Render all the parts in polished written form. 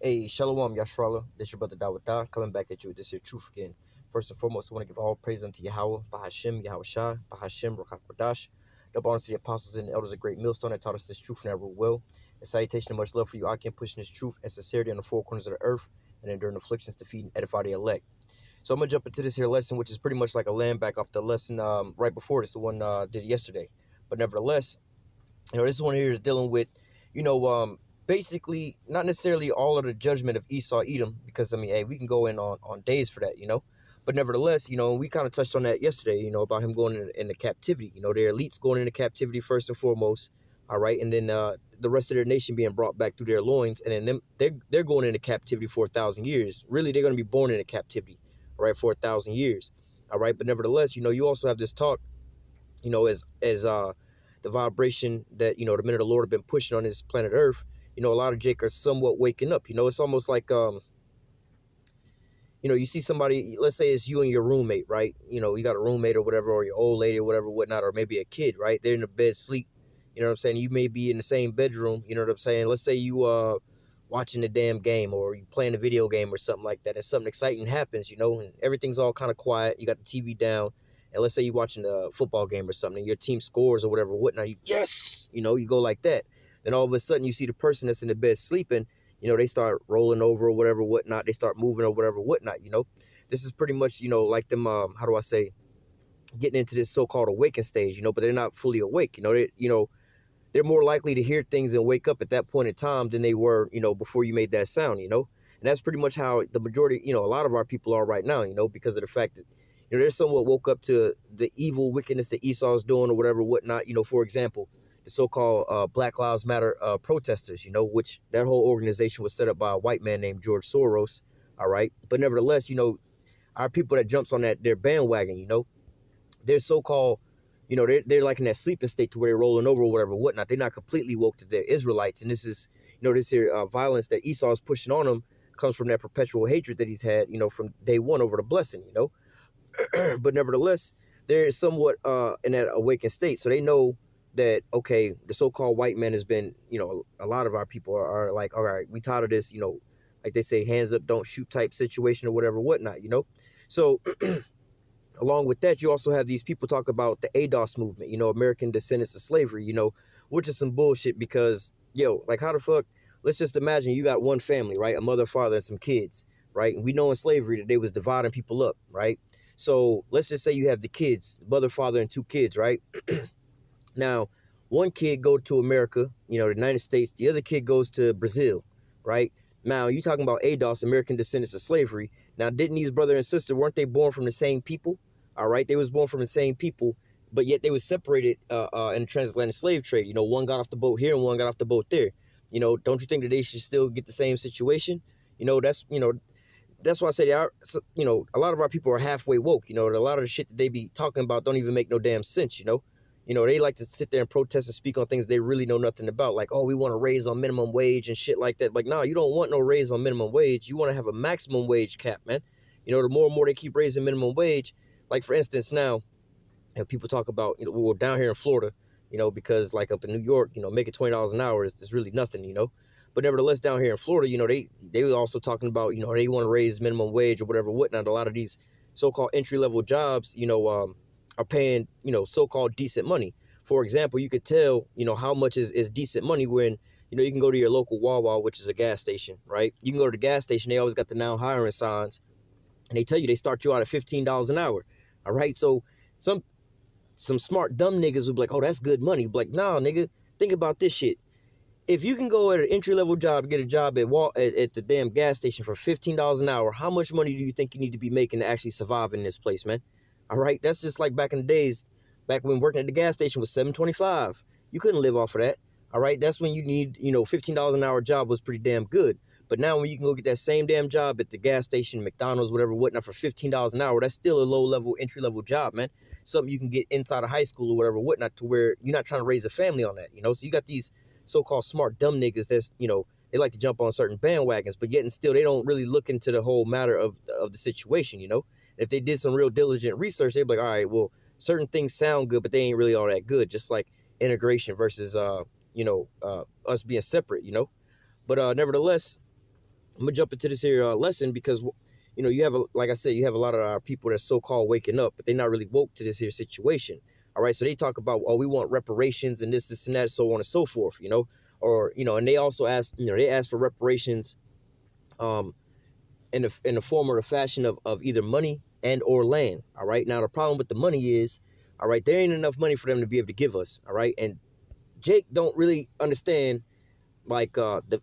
Hey, Shalom Yashrala, this your brother Dawada, coming back at you with this here truth again. First and foremost, I want to give all praise unto Yahweh, Bahashem, Yahushai, Bahashem, Rakakwadash. Double honors to the apostles and the elders of Great Millstone that taught us this truth and that rule well. And salutation and much love for you. I can pushing this truth and sincerity on the four corners of the earth and enduring afflictions to feed and edify the elect. So I'm going to jump into this here lesson, which is pretty much like a land back off the lesson right before this, the one did yesterday. But nevertheless, this one here is dealing with, basically not necessarily all of the judgment of Esau Edom, because hey, we can go in on days for that, but nevertheless, we kind of touched on that yesterday, about him going into captivity, their elites going into captivity first and foremost. All right. And then the rest of their nation being brought back through their loins, and then they're going into captivity for 1,000 years. Really, they're going to be born into captivity, all right, for 1,000 years. All right. But nevertheless, you also have this talk, as the vibration that, the men of the Lord have been pushing on this planet Earth. A lot of Jake are somewhat waking up. It's almost like, you see somebody, let's say it's you and your roommate, right? You got a roommate or whatever, or your old lady or whatever, whatnot, or maybe a kid, right? They're in the bed, sleep. You know what I'm saying? You may be in the same bedroom. You know what I'm saying? Let's say you watching the damn game, or you playing a video game or something like that, and something exciting happens, and everything's all kind of quiet. You got the TV down, and let's say you're watching a football game or something, and your team scores or whatever, whatnot. Yes! You go like that. Then all of a sudden you see the person that's in the bed sleeping, they start rolling over or whatever, whatnot. They start moving or whatever, whatnot, This is pretty much, like them, how do I say, getting into this so-called awakened stage, but they're not fully awake. They're more likely to hear things and wake up at that point in time than they were, before you made that sound, And that's pretty much how the majority, a lot of our people are right now, because of the fact that, they're somewhat woke up to the evil wickedness that Esau's doing or whatever, whatnot. For example, the so-called Black Lives Matter protesters, which that whole organization was set up by a white man named George Soros. All right. But nevertheless, our people that jumps on their bandwagon, they're so-called, they're like in that sleeping state to where they're rolling over or whatever, whatnot. They're not completely woke to their Israelites. And this is, this here violence that Esau is pushing on them comes from that perpetual hatred that he's had, from day one over the blessing, But nevertheless, they're somewhat in that awakened state. So they know that, okay, the so-called white man has been, a lot of our people are like, all right, we tired of this, like they say, hands up, don't shoot type situation or whatever, whatnot, So along with that, you also have these people talk about the ADOS movement, American Descendants of Slavery, which is some bullshit because, like how the fuck, let's just imagine you got one family, right? A mother, father, and some kids, right? And we know in slavery that they was dividing people up, right? So let's just say you have the kids, mother, father, and two kids, right? Now, one kid go to America, the United States. The other kid goes to Brazil, right? Now, you talking about ADOS, American Descendants of Slavery. Now, didn't these brother and sister, weren't they born from the same people? All right, they was born from the same people, but yet they was separated in the transatlantic slave trade. One got off the boat here and one got off the boat there. Don't you think that they should still get the same situation? That's why I say a lot of our people are halfway woke. A lot of the shit that they be talking about don't even make no damn sense. They like to sit there and protest and speak on things they really know nothing about. Like, oh, we want to raise on minimum wage and shit like that. Like, nah, you don't want no raise on minimum wage. You want to have a maximum wage cap, man. The more and more they keep raising minimum wage, like for instance, now, people talk about, we're down here in Florida, because like up in New York, making $20 an hour is really nothing, But nevertheless, down here in Florida, they were also talking about, they want to raise minimum wage or whatever, whatnot. A lot of these so-called entry-level jobs, are paying, so-called decent money. For example, you could tell, how much is decent money when, you can go to your local Wawa, which is a gas station, right? You can go to the gas station. They always got the now hiring signs, and they tell you they start you out at $15 an hour. All right. So some smart, dumb niggas would be like, oh, that's good money. Be like, nah, nigga, think about this shit. If you can go at an entry-level job, get a job at the damn gas station for $15 an hour, how much money do you think you need to be making to actually survive in this place, man? All right, that's just like back in the days, back when working at the gas station was $7.25. You couldn't live off of that. All right, that's when you need, $15 an hour job was pretty damn good. But now when you can go get that same damn job at the gas station, McDonald's, whatever, whatnot, for $15 an hour, that's still a low-level, entry-level job, man. Something you can get inside of high school or whatever, whatnot, to where you're not trying to raise a family on that, So you got these so-called smart, dumb niggas that's, they like to jump on certain bandwagons, but yet and still they don't really look into the whole matter of the situation, If they did some real diligent research, they'd be like, all right, well, certain things sound good, but they ain't really all that good. Just like integration versus, us being separate, But nevertheless, I'm gonna jump into this here lesson because you have like I said, you have a lot of our people that's so-called waking up, but they're not really woke to this here situation. All right, so they talk about, oh, we want reparations and this and that, so on and so forth. Or and they also ask, they ask for reparations, um, in the form or the fashion of either money and or land. All right, now the problem with the money is, all right, there ain't enough money for them to be able to give us. All right, and Jake don't really understand like the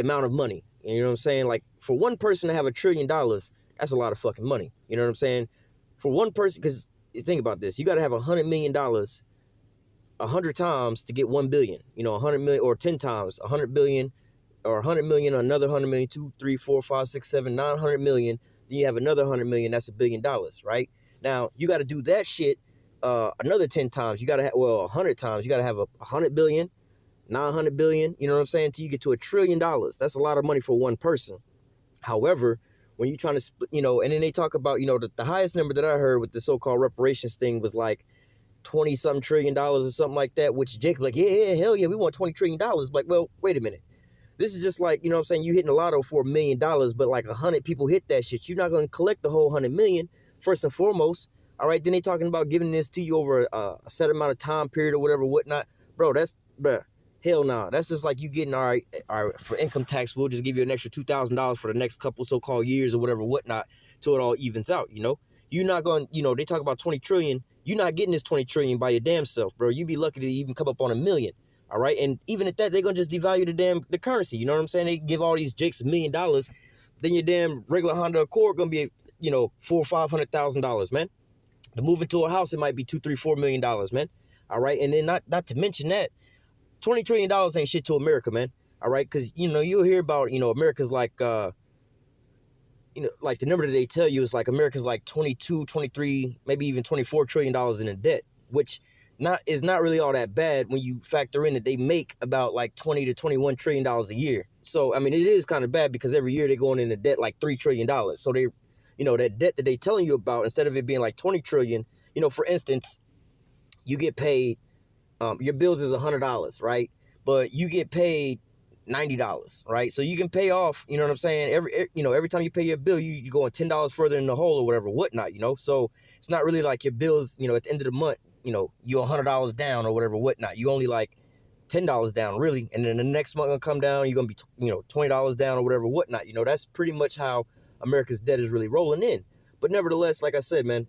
amount of money. You know what I'm saying? Like, for one person to have $1 trillion, that's a lot of fucking money. You know what I'm saying? For one person, because think about this, you got to have $100 million 100 times to get 1 billion. 100 million, or 10 times 100 billion, or 100 million, another 100 million, 2, 3, 4, 5, 6, 7, 900 million. Then you have another 100 million. That's $1 billion, right? Now you got to do that shit another 10 times. You got to have, 100 times. You got to have 100 billion. 900 billion, you know what I'm saying, till you get to $1 trillion. That's a lot of money for one person. However, when you're trying to split, and then they talk about, the highest number that I heard with the so-called reparations thing was like 20 something $trillion or something like that, which Jake like, yeah, hell yeah, we want $20 trillion. Like, well, wait a minute. This is just like, what I'm saying, you hitting the lotto for $1 million, but like 100 people hit that shit. You're not going to collect the whole 100 million, first and foremost. All right, then they talking about giving this to you over a set amount of time period or whatever, whatnot. Bro, hell no. Nah. That's just like you getting, all right, for income tax, we'll just give you an extra $2,000 for the next couple so-called years or whatever, whatnot, till it all evens out, You're not going, they talk about 20 trillion. You're not getting this 20 trillion by your damn self, bro. You'd be lucky to even come up on 1 million, all right? And even at that, they're going to just devalue the currency, you know what I'm saying? They give all these jakes $1 million, then your damn regular Honda Accord going to be, $400,000 or $500,000, man. To move into a house, it might be $2, $3, $4 million, man. All right, and then not to mention that, $20 trillion ain't shit to America, man. All right, because you'll hear about America's like like the number that they tell you is like America's like 22, 23, maybe even $24 trillion in debt, which is not really all that bad when you factor in that they make about like $20 to $21 trillion a year. So I mean, it is kind of bad because every year they're going into debt like $3 trillion. So they, that debt that they telling you about, instead of it being like 20 trillion, for instance, you get paid. Your bills is $100, right? But you get paid $90, right? So you can pay off, you know what I'm saying? Every time you pay your bill, you going $10 further in the hole or whatever, whatnot, So it's not really like your bills, at the end of the month, you're $100 down or whatever, whatnot. You only like $10 down, really. And then the next month gonna come down, you're gonna be, $20 down or whatever, whatnot. That's pretty much how America's debt is really rolling in. But nevertheless, like I said, man,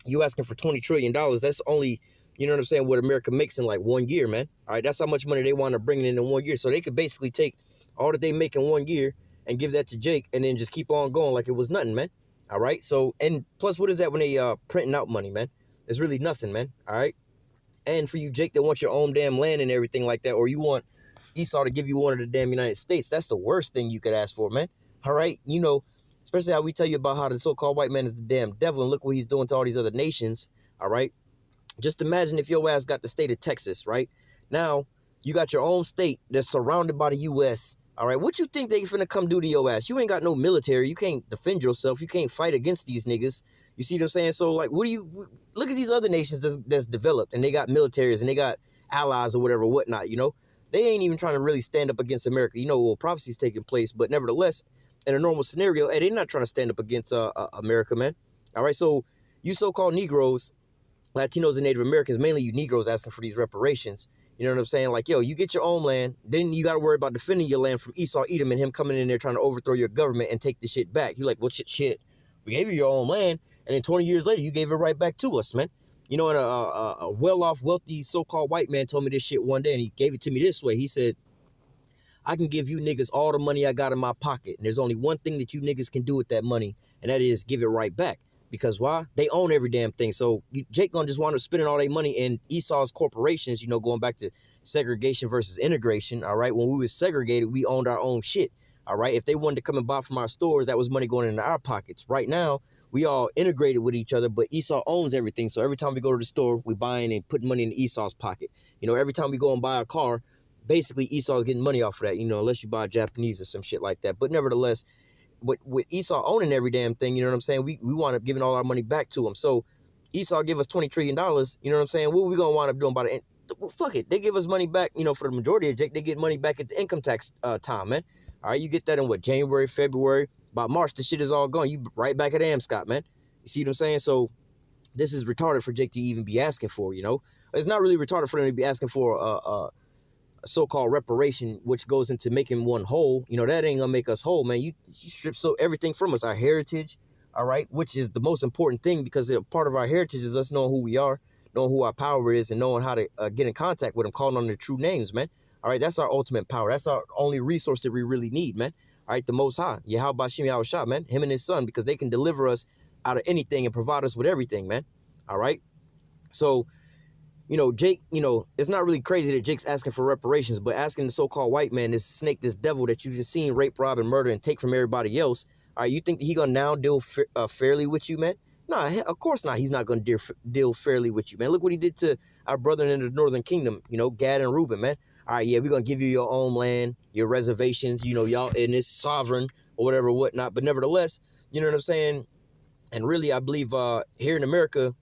you asking for $20 trillion, that's only, you know what I'm saying, what America makes in like 1 year, man. All right, that's how much money they want to bring in 1 year. So they could basically take all that they make in 1 year and give that to Jake and then just keep on going like it was nothing, man. All right, so, and plus, what is that when they printing out money, man? It's really nothing, man. All right, and for you, Jake, that want your own damn land and everything like that, or you want Esau to give you one of the damn United States, that's the worst thing you could ask for, man. All right, especially how we tell you about how the so-called white man is the damn devil, and look what he's doing to all these other nations. All right, just imagine if your ass got the state of Texas, right? Now, you got your own state that's surrounded by the U.S., all right? What you think they finna come do to your ass? You ain't got no military. You can't defend yourself. You can't fight against these niggas. You see what I'm saying? So, like, look at these other nations that's developed, and they got militaries, and they got allies or whatever, whatnot, They ain't even trying to really stand up against America. Well, prophecy's taking place, but nevertheless, in a normal scenario, hey, they're not trying to stand up against America, man. All right, so you so-called Negroes, Latinos and Native Americans, mainly you Negroes, asking for these reparations. You know what I'm saying? Like, yo, you get your own land, then you got to worry about defending your land from Esau, Edom, and him coming in there trying to overthrow your government and take the shit back. You're like, well, shit, we gave you your own land, and then 20 years later, you gave it right back to us, man. And a well-off, wealthy so-called white man told me this shit one day, and he gave it to me this way. He said, I can give you niggas all the money I got in my pocket, and there's only one thing that you niggas can do with that money, and that is give it right back. Because why? They own every damn thing. So Jake gonna just wind up spending all their money in Esau's corporations, going back to segregation versus integration. All right. When we was segregated, we owned our own shit. All right. If they wanted to come and buy from our stores, that was money going into our pockets. Right now, we all integrated with each other, but Esau owns everything. So every time we go to the store, we buying and putting money in Esau's pocket. Every time we go and buy a car, basically Esau's getting money off of that, unless you buy Japanese or some shit like that. But nevertheless, with Esau owning every damn thing, you know what I'm saying? We wind up giving all our money back to him. So Esau give us $20 trillion, you know what I'm saying? What we going to wind up doing by the end? Well, fuck it. They give us money back, for the majority of Jake, they get money back at the income tax time, man. All right, you get that in what, January, February. By March, the shit is all gone. You right back at Amscott, man. You see what I'm saying? So this is retarded for Jake to even be asking for, you know? It's not really retarded for them to be asking for a so-called reparation, which goes into making one whole. You know, that ain't gonna make us whole, man. You strip so everything from us, our heritage, all right, which is the most important thing, because a part of our heritage is us knowing who we are, knowing who our power is, and knowing how to get in contact with them, calling on their true names, man. All right, that's our ultimate power. That's our only resource that we really need, man. All right, the Most High, Yahweh Shem Yahweh Shah, man, him and his son, because they can deliver us out of anything and provide us with everything, man. All right, so you know, Jake, you know, it's not really crazy that Jake's asking for reparations, but asking the so-called white man, this snake, this devil that you've just seen rape, rob, and murder and take from everybody else, all right, you think that he gonna now deal fairly with you, man? Nah, of course not. He's not gonna deal fairly with you, man. Look what he did to our brethren in the northern kingdom, you know, Gad and Reuben, man. All right, yeah, we're gonna give you your own land, your reservations, you know, y'all in this sovereign or whatever, whatnot. But nevertheless, you know what I'm saying? And really, I believe here in America,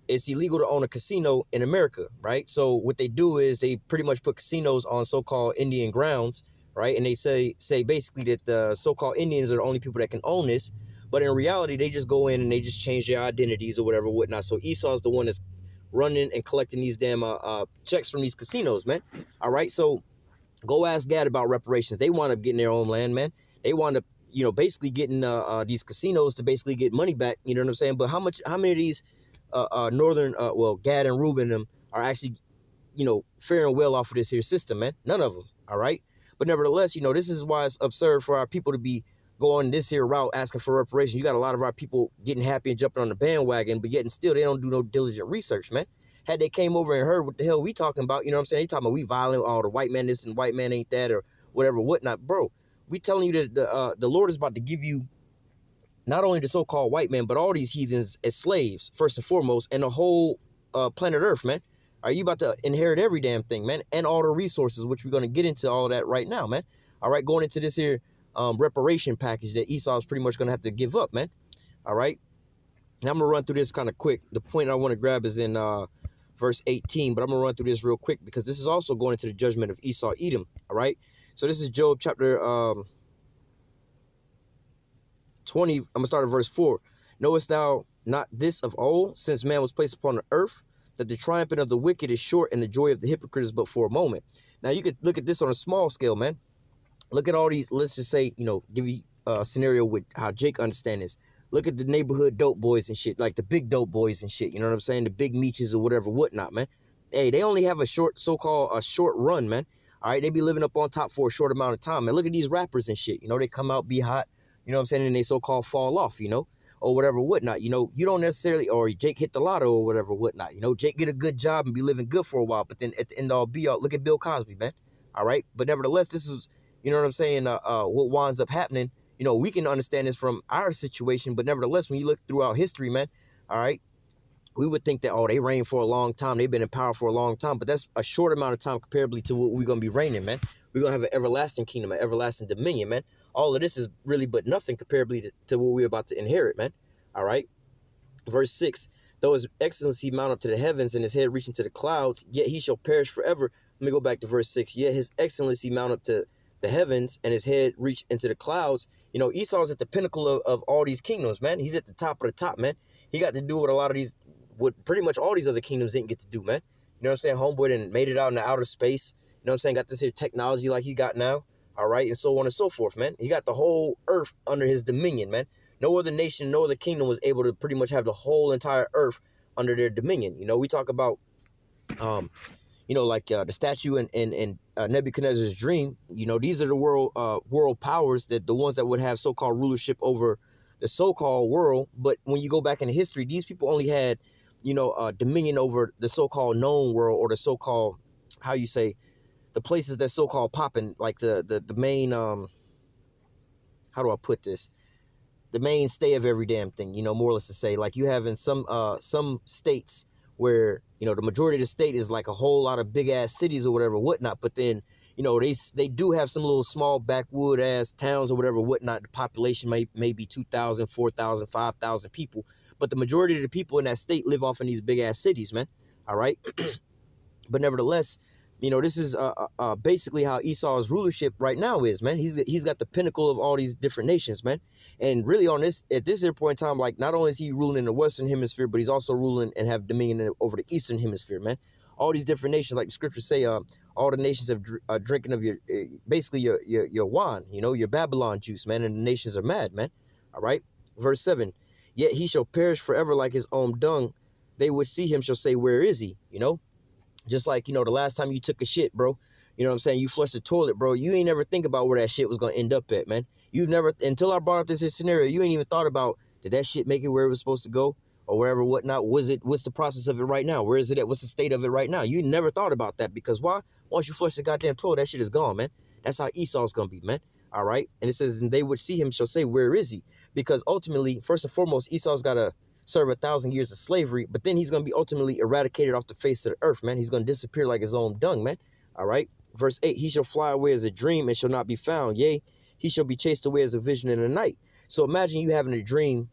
it's illegal to own a casino in America, right? So what they do is they pretty much put casinos on so-called Indian grounds, right? And they say basically that the so-called Indians are the only people that can own this. But in reality, they just go in and they just change their identities or whatever, whatnot. So Esau's the one that's running and collecting these damn checks from these casinos, man. All right, so go ask Gad about reparations. They wind up getting their own land, man. They wind up, you know, basically getting these casinos to basically get money back. You know what I'm saying? But how many of these northern, Gad and Reuben them are actually, you know, faring well off of this here system, man? None of them. All right. But nevertheless, you know, this is why it's absurd for our people to be going this here route asking for reparations. You got a lot of our people getting happy and jumping on the bandwagon, but yet and still they don't do no diligent research, man. Had they came over and heard what the hell we talking about, you know what I'm saying? They talking about we violent, oh, the white man this and white man ain't that or whatever, whatnot. Bro, we telling you that the Lord is about to give you not only the so-called white man, but all these heathens as slaves, first and foremost, and the whole planet Earth, man. Are you about to inherit every damn thing, man? And all the resources, which we're going to get into all that right now, man. All right, going into this here reparation package that Esau is pretty much going to have to give up, man. All right. Now I'm going to run through this kind of quick. The point I want to grab is in verse 18, but I'm going to run through this real quick because this is also going into the judgment of Esau, Edom. All right. So this is Job chapter 20, I'm going to start at verse 4. Knowest thou not this of old, since man was placed upon the earth, that the triumphing of the wicked is short and the joy of the hypocrite is but for a moment? Now, you could look at this on a small scale, man. Look at all these, let's just say, you know, give you a scenario with how Jake understands this. Look at the neighborhood dope boys and shit, like the big dope boys and shit, you know what I'm saying? The big meaches or whatever, whatnot, man. Hey, they only have a short, so-called a short run, man. All right, they be living up on top for a short amount of time, man. Look at these rappers and shit, you know, they come out, be hot, you know what I'm saying, and they so-called fall off, you know, or whatever, whatnot. You know, you don't necessarily, or Jake hit the lotto or whatever, whatnot. You know, Jake get a good job and be living good for a while, but then at the end all be all, look at Bill Cosby, man. All right, but nevertheless, this is, you know what I'm saying, what winds up happening. You know, we can understand this from our situation, but nevertheless, when you look throughout history, man, all right, we would think that, oh, they reigned for a long time. They've been in power for a long time, but that's a short amount of time comparably to what we're going to be reigning, man. We're going to have an everlasting kingdom, an everlasting dominion, man. All of this is really but nothing comparably to what we're about to inherit, man. All right. Verse 6, though his excellency mount up to the heavens and his head reach into the clouds, yet he shall perish forever. Let me go back to verse 6. Yet his excellency mount up to the heavens and his head reach into the clouds. You know, Esau's at the pinnacle of all these kingdoms, man. He's at the top of the top, man. He got to do what a lot of these, what pretty much all these other kingdoms didn't get to do, man. You know what I'm saying? Homeboy and made it out in the outer space. You know what I'm saying? Got this here technology like he got now. All right. And so on and so forth, man. He got the whole earth under his dominion, man. No other nation, no other kingdom was able to pretty much have the whole entire earth under their dominion. You know, we talk about, you know, like the statue in Nebuchadnezzar's dream. You know, these are the world powers, that the ones that would have so-called rulership over the so-called world. But when you go back in history, these people only had, you know, dominion over the so-called known world, or the so-called, how you say, the places that so-called popping, like the main, how do I put this? The mainstay of every damn thing, you know, more or less to say, like you have in some states where, you know, the majority of the state is like a whole lot of big ass cities or whatever, whatnot. But then, you know, they do have some little small backwood ass towns or whatever, whatnot. The population may be 2,000, 4,000, 5,000 people. But the majority of the people in that state live off in these big ass cities, man. All right. But nevertheless, You know, this is basically how Esau's rulership right now is, man. He's got the pinnacle of all these different nations, man. And really on this, at this point in time, like not only is he ruling in the Western hemisphere, but he's also ruling and have dominion over the Eastern hemisphere, man. All these different nations, like the scriptures say, all the nations are drinking of your, basically your wine, you know, your Babylon juice, man. And the nations are mad, man. All right. Verse 7, yet he shall perish forever like his own dung. They which see him shall say, where is he? You know, just like, you know, the last time you took a shit, bro, you know what I'm saying? You flushed the toilet, bro. You ain't ever think about where that shit was going to end up at, man. You never, until I brought up this scenario, you ain't even thought about, did that shit make it where it was supposed to go or wherever, whatnot? What's the process of it right now? Where is it at? What's the state of it right now? You never thought about that because why? Once you flush the goddamn toilet, that shit is gone, man. That's how Esau's going to be, man. All right. And it says, and they which see him shall say, where is he? Because ultimately, first and foremost, Esau's got to serve 1,000 years of slavery, but then he's going to be ultimately eradicated off the face of the earth, man. He's going to disappear like his own dung, man. All right. Verse 8, he shall fly away as a dream and shall not be found. Yea, he shall be chased away as a vision in the night. So imagine you having a dream,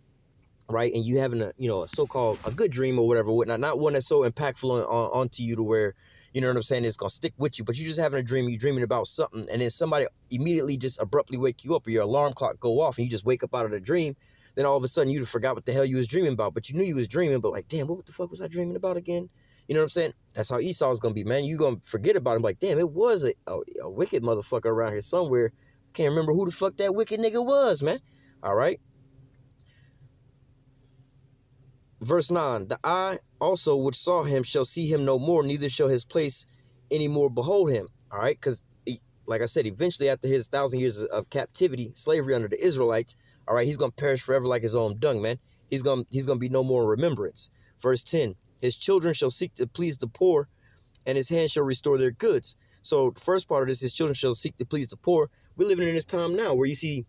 right? And you having a, you know, a so-called a good dream or whatever, whatnot. Not one that's so impactful onto you to where, you know what I'm saying, it's going to stick with you. But you're just having a dream, you're dreaming about something, and then somebody immediately just abruptly wake you up or your alarm clock go off and you just wake up out of the dream. Then all of a sudden you forgot what the hell you was dreaming about, but you knew you was dreaming, but like, damn, what the fuck was I dreaming about again? You know what I'm saying? That's how Esau's going to be, man. You going to forget about him. Like, damn, it was a wicked motherfucker around here somewhere. Can't remember who the fuck that wicked nigga was, man. All right. Verse 9, the eye also which saw him shall see him no more, neither shall his place any more behold him. All right. Because, like I said, eventually after his 1,000 years of captivity, slavery under the Israelites, all right, he's going to perish forever like his own dung, man. He's going to be no more in remembrance. Verse 10, his children shall seek to please the poor, and his hand shall restore their goods. So the first part of this, his children shall seek to please the poor. We're living in this time now where you see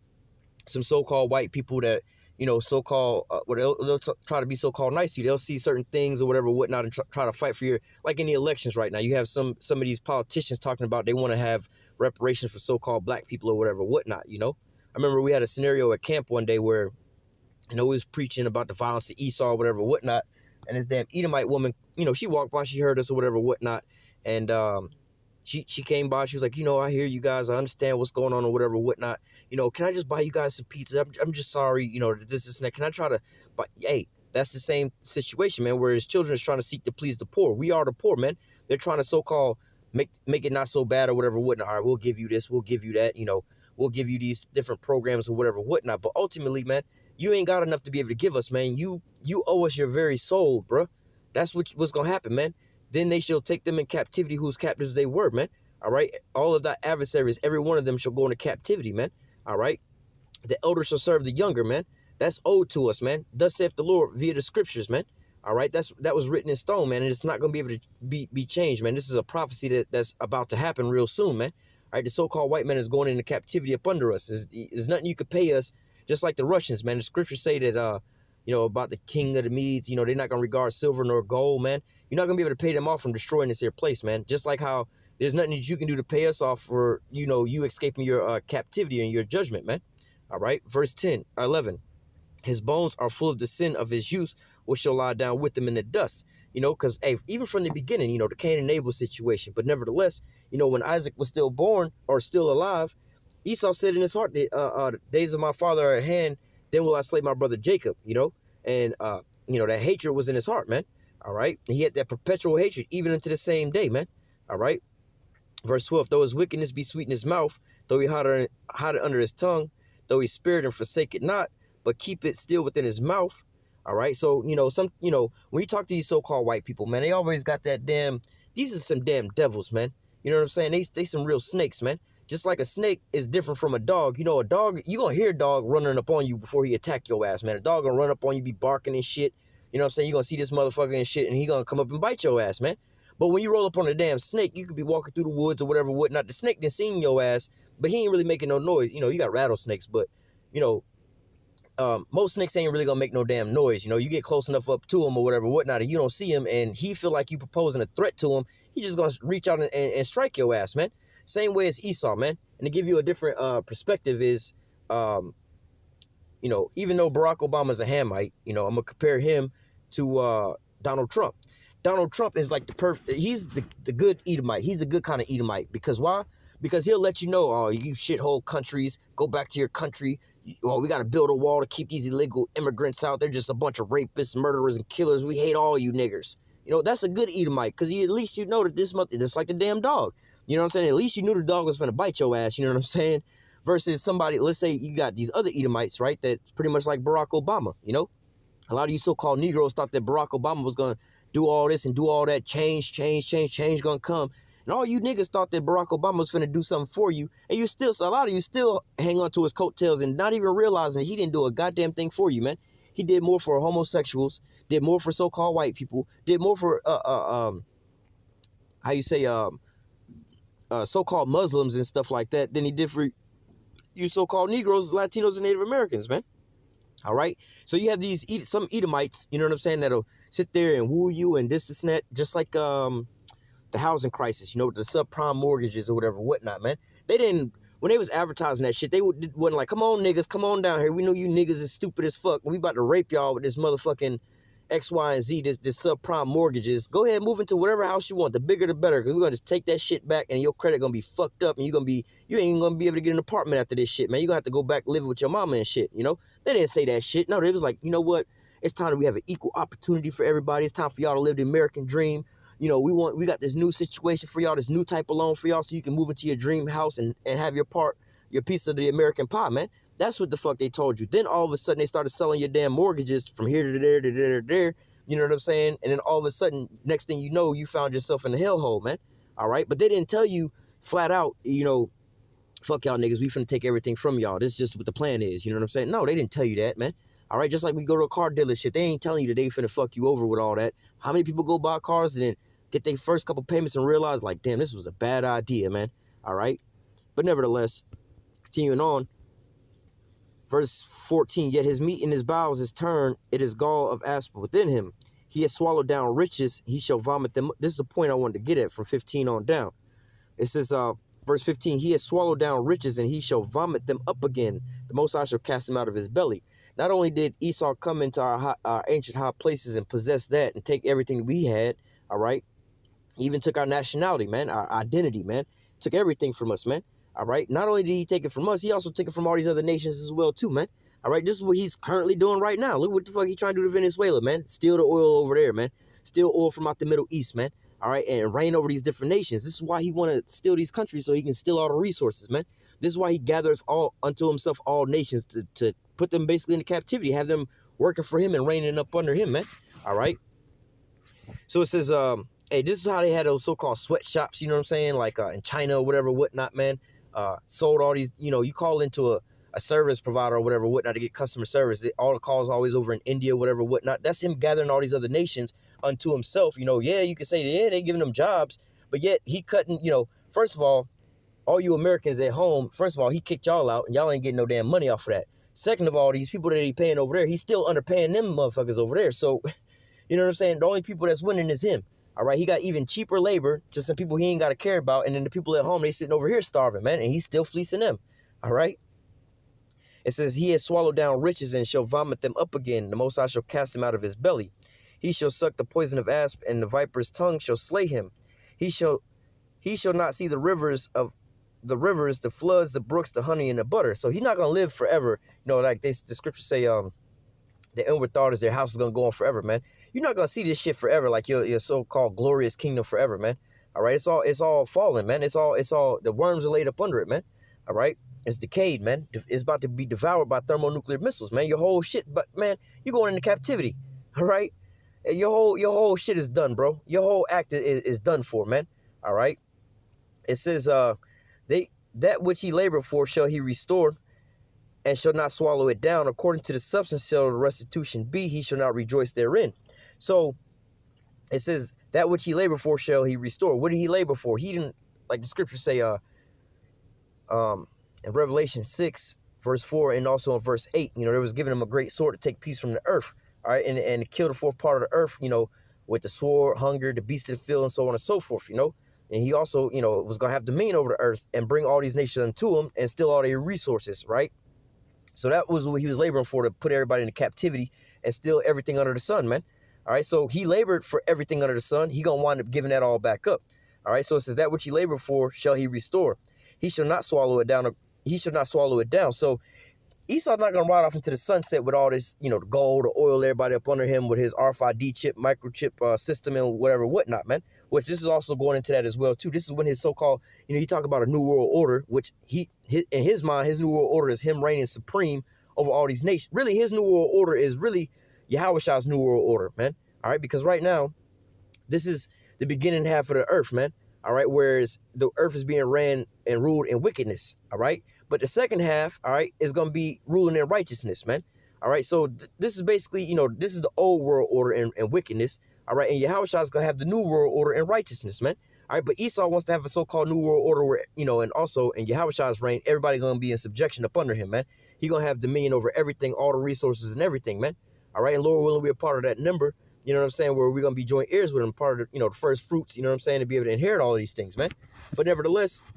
some so-called white people that, you know, so-called, they'll try to be so-called nice to you. They'll see certain things or whatever, whatnot, and try to fight for your, like in the elections right now. You have some of these politicians talking about they want to have reparations for so-called black people or whatever, whatnot, you know. I remember we had a scenario at camp one day where, you know, we was preaching about the violence of Esau or whatever, whatnot. And this damn Edomite woman, you know, she walked by, she heard us or whatever, whatnot. And she came by, she was like, you know, I hear you guys, I understand what's going on or whatever, whatnot. You know, can I just buy you guys some pizza? I'm just sorry, you know, this and that. Can I try to buy? Hey, that's the same situation, man, where his children is trying to seek to please the poor. We are the poor, man. They're trying to so-called make it not so bad or whatever, whatnot. All right, we'll give you this, we'll give you that, you know. We'll give you these different programs or whatever, whatnot. But ultimately, man, you ain't got enough to be able to give us, man. You owe us your very soul, bro. That's what's going to happen, man. Then they shall take them in captivity whose captives they were, man. All right. All of thy adversaries, every one of them shall go into captivity, man. All right. The elder shall serve the younger, man. That's owed to us, man. Thus saith the Lord via the scriptures, man. All right. That was written in stone, man. And it's not going to be able to be changed, man. This is a prophecy that's about to happen real soon, man. All right, the so-called white man is going into captivity up under us. There's nothing you could pay us, just like the Russians, man. The scriptures say that, you know, about the king of the Medes, you know, they're not going to regard silver nor gold, man. You're not going to be able to pay them off from destroying this here place, man. Just like how there's nothing that you can do to pay us off for, you know, you escaping your captivity and your judgment, man. All right, verse 11. His bones are full of the sin of his youth, which shall lie down with them in the dust. You know, because hey, even from the beginning, you know, the Cain and Abel situation. But nevertheless, you know, when Isaac was still born or still alive, Esau said in his heart, the days of my father are at hand, then will I slay my brother Jacob, you know. And, you know, that hatred was in his heart, man. All right. And he had that perpetual hatred even unto the same day, man. All right. Verse 12, though his wickedness be sweet in his mouth, though he hide it under his tongue, though he spirit and forsake it not, but keep it still within his mouth. All right. So, you know, when you talk to these so-called white people, man, they always got that these are some damn devils, man. You know what I'm saying? They some real snakes, man. Just like a snake is different from a dog. You know, a dog, you going to hear a dog running up on you before he attack your ass, man. A dog going to run up on you, be barking and shit. You know what I'm saying? You're going to see this motherfucker and shit, and he going to come up and bite your ass, man. But when you roll up on a damn snake, you could be walking through the woods or whatever, whatnot. The snake done seen your ass, but he ain't really making no noise. You know, you got rattlesnakes, but, you know, most snakes ain't really gonna make no damn noise. You know, you get close enough up to him or whatever, whatnot, and you don't see him, and he feel like you proposing a threat to him. He just gonna reach out and strike your ass, man. Same way as Esau, man. And to give you a different perspective is, you know, even though Barack Obama's a Hamite, you know, I'm gonna compare him to Donald Trump. Donald Trump is like he's the good Edomite. He's the good kind of Edomite. Because why? Because he'll let you know, oh, you shithole countries, go back to your country. Well, we got to build a wall to keep these illegal immigrants out. They're just a bunch of rapists, murderers, and killers. We hate all you niggers. You know, that's a good Edomite, because at least you know that this month, it's like the damn dog. You know what I'm saying? At least you knew the dog was going to bite your ass. You know what I'm saying? Versus somebody, let's say you got these other Edomites, right? That's pretty much like Barack Obama, you know? A lot of you so-called Negroes thought that Barack Obama was going to do all this and do all that. Change going to come. And all you niggas thought that Barack Obama was finna do something for you. And you still, so a lot of you still hang on to his coattails and not even realizing that he didn't do a goddamn thing for you, man. He did more for homosexuals, did more for so-called white people, did more for, so-called Muslims and stuff like that than he did for you so-called Negroes, Latinos, and Native Americans, man. All right? So you have some Edomites, you know what I'm saying, that'll sit there and woo you and this and that, just like the housing crisis, you know, the subprime mortgages or whatever, whatnot, man. They didn't, when they was advertising that shit, they wasn't like, come on, niggas, come on down here. We know you niggas is stupid as fuck. We about to rape y'all with this motherfucking X, Y, and Z, this subprime mortgages. Go ahead, move into whatever house you want. The bigger, the better, because we're going to just take that shit back, and your credit going to be fucked up, and you ain't even going to be able to get an apartment after this shit, man. You're going to have to go back living with your mama and shit, you know? They didn't say that shit. No, they was like, you know what? It's time that we have an equal opportunity for everybody. It's time for y'all to live the American dream. You know, we got this new situation for y'all, this new type of loan for y'all, so you can move into your dream house and have your piece of the American pie, man. That's what the fuck they told you. Then all of a sudden they started selling your damn mortgages from here to there to there to there. You know what I'm saying? And then all of a sudden, next thing you know, you found yourself in the hellhole, man. All right? But they didn't tell you flat out, you know, fuck y'all niggas, we finna take everything from y'all. This is just what the plan is. You know what I'm saying? No, they didn't tell you that, man. All right? Just like we go to a car dealership, they ain't telling you that they finna fuck you over with all that. How many people go buy cars and then get their first couple payments and realize, like, damn, this was a bad idea, man. All right? But nevertheless, continuing on, verse 14, yet his meat in his bowels is turned, it is gall of asp within him. He has swallowed down riches, he shall vomit them. This is the point I wanted to get at from 15 on down. It says, verse 15, he has swallowed down riches, and he shall vomit them up again. The Most High shall cast them out of his belly. Not only did Esau come into our ancient high places and possess that and take everything we had, all right? He even took our nationality, man, our identity, man. Took everything from us, man. All right. Not only did he take it from us, he also took it from all these other nations as well, too, man. All right. This is what he's currently doing right now. Look what the fuck he's trying to do to Venezuela, man. Steal the oil over there, man. Steal oil from out the Middle East, man. All right. And reign over these different nations. This is why he want to steal these countries so he can steal all the resources, man. This is why he gathers all unto himself all nations to put them basically into captivity, have them working for him and reigning up under him, man. All right. So it says, hey, this is how they had those so-called sweatshops, you know what I'm saying? Like in China or whatever, whatnot, man. Sold all these, you know, you call into a service provider or whatever, whatnot, to get customer service. All the calls always over in India, whatever, whatnot. That's him gathering all these other nations unto himself. You know, yeah, you could say, yeah, they giving them jobs, but yet he cutting, you know, first of all you Americans at home, first of all, he kicked y'all out and y'all ain't getting no damn money off of that. Second of all, these people that he paying over there, he's still underpaying them motherfuckers over there. So, you know what I'm saying? The only people that's winning is him. All right, he got even cheaper labor to some people he ain't got to care about. And then the people at home, they sitting over here starving, man. And he's still fleecing them. All right. It says, he has swallowed down riches and shall vomit them up again. The Most High shall cast him out of his belly. He shall suck the poison of asp, and the viper's tongue shall slay him. He shall not see the rivers, the floods, the brooks, the honey, and the butter. So he's not going to live forever. You know, like the scriptures say, the inward thought is their house is going to go on forever, man. You're not going to see this shit forever, like your so-called glorious kingdom forever, man. All right, it's all falling, man. It's all the worms are laid up under it, man. All right, it's decayed, man. It's about to be devoured by thermonuclear missiles, man. Your whole shit, but man, you're going into captivity. All right, your whole shit is done, bro. Your whole act is done for, man. All right. It says, that which he labored for shall he restore, and shall not swallow it down. According to the substance shall the restitution be. He shall not rejoice therein. So it says, that which he labored for shall he restore. What did he labor for? He didn't, like the scriptures say, in Revelation 6, verse 4, and also in verse 8, you know, there was given him a great sword to take peace from the earth, all right, and to kill the fourth part of the earth, you know, with the sword, hunger, the beast of the field, and so on and so forth, you know. And he also, you know, was going to have dominion over the earth and bring all these nations unto him and steal all their resources, right? So that was what he was laboring for, to put everybody into captivity and steal everything under the sun, man. All right, so he labored for everything under the sun. He gonna wind up giving that all back up. All right, so it says that which he labored for shall he restore. He shall not swallow it down. He shall not swallow it down. So Esau's not gonna ride off into the sunset with all this, the gold, the oil, everybody up under him with his RFID chip, microchip system, and whatnot, man. Which this is also going into that as well too. This is when his so-called, he talk about a new world order, which in his mind, his new world order is him reigning supreme over all these nations. Really, his new world order is really Yahweh's new world order, man. All right, because right now, this is the beginning half of the earth, man. All right, whereas the earth is being ran and ruled in wickedness. All right, but the second half, all right, is going to be ruling in righteousness, man. All right, so this is basically, this is the old world order and wickedness. All right, and Yahushua is going to have the new world order and righteousness, man. All right, but Esau wants to have a so-called new world order where, and also in Yahushua's reign, everybody going to be in subjection up under him, man. He going to have dominion over everything, all the resources and everything, man. All right, and Lord willing, we're a part of that number, you know what I'm saying, where we're going to be joint heirs with him, part of, the first fruits, you know what I'm saying, to be able to inherit all of these things, man. But nevertheless,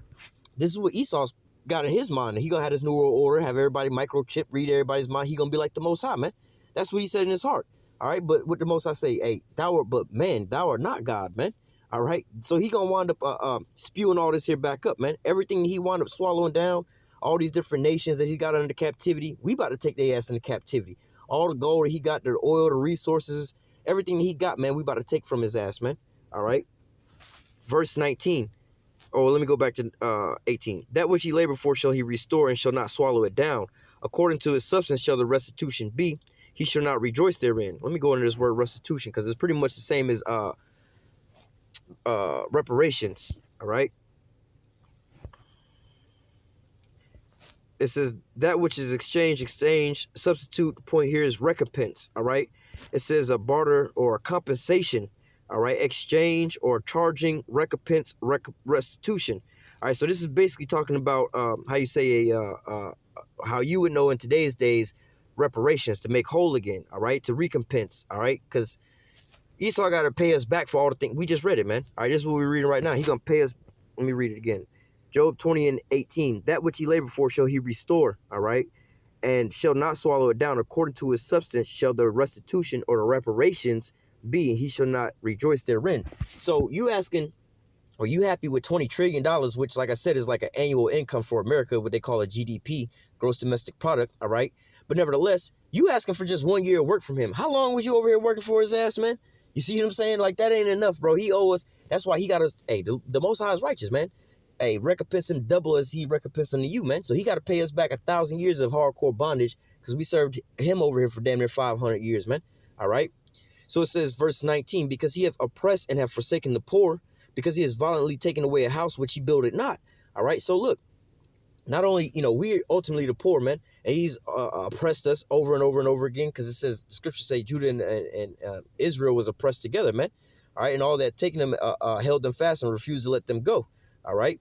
this is what Esau's got in his mind. He going to have this new world order, have everybody microchip, read everybody's mind. He going to be like the Most High, man. That's what he said in his heart. All right, but what the Most High say, hey, thou art not God, man. All right, so he going to wind up spewing all this here back up, man. Everything he wound up swallowing down, all these different nations that he got under captivity, we about to take their ass into captivity. All the gold that he got, the oil, the resources, everything he got, man, we about to take from his ass, man. All right. Verse 19. Oh, let me go back to 18. That which he labored for shall he restore and shall not swallow it down. According to his substance shall the restitution be. He shall not rejoice therein. Let me go into this word restitution because it's pretty much the same as reparations. All right. It says that which is exchange, substitute. The point here is recompense. All right. It says a barter or a compensation. All right. Exchange or charging, recompense, restitution. All right. So this is basically talking about how you say how you would know in today's days reparations, to make whole again. All right. To recompense. All right. Because Esau got to pay us back for all the things. We just read it, man. All right. This is what we're reading right now. He's going to pay us. Let me read it again. Job 20:18, that which he labored for shall he restore, all right, and shall not swallow it down. According to his substance shall the restitution or the reparations be, and he shall not rejoice therein. So you asking, are you happy with $20 trillion, which, like I said, is like an annual income for America, what they call a GDP, gross domestic product, all right? But nevertheless, you asking for just 1 year of work from him. How long was you over here working for his ass, man? You see what I'm saying? Like, that ain't enough, bro. He owe us. That's why he got us. Hey, the Most High is righteous, man. Hey, recompense him double as he recompensed unto you, man. So he got to pay us back 1,000 years of hardcore bondage because we served him over here for damn near 500 years, man. All right. So it says, verse 19, because he hath oppressed and have forsaken the poor, because he has violently taken away a house which he builded not. All right. So look, not only, we're ultimately the poor, man, and he's oppressed us over and over and over again, because it says, the scriptures say Judah and Israel was oppressed together, man. All right. And all that, taking them, held them fast and refused to let them go. All right.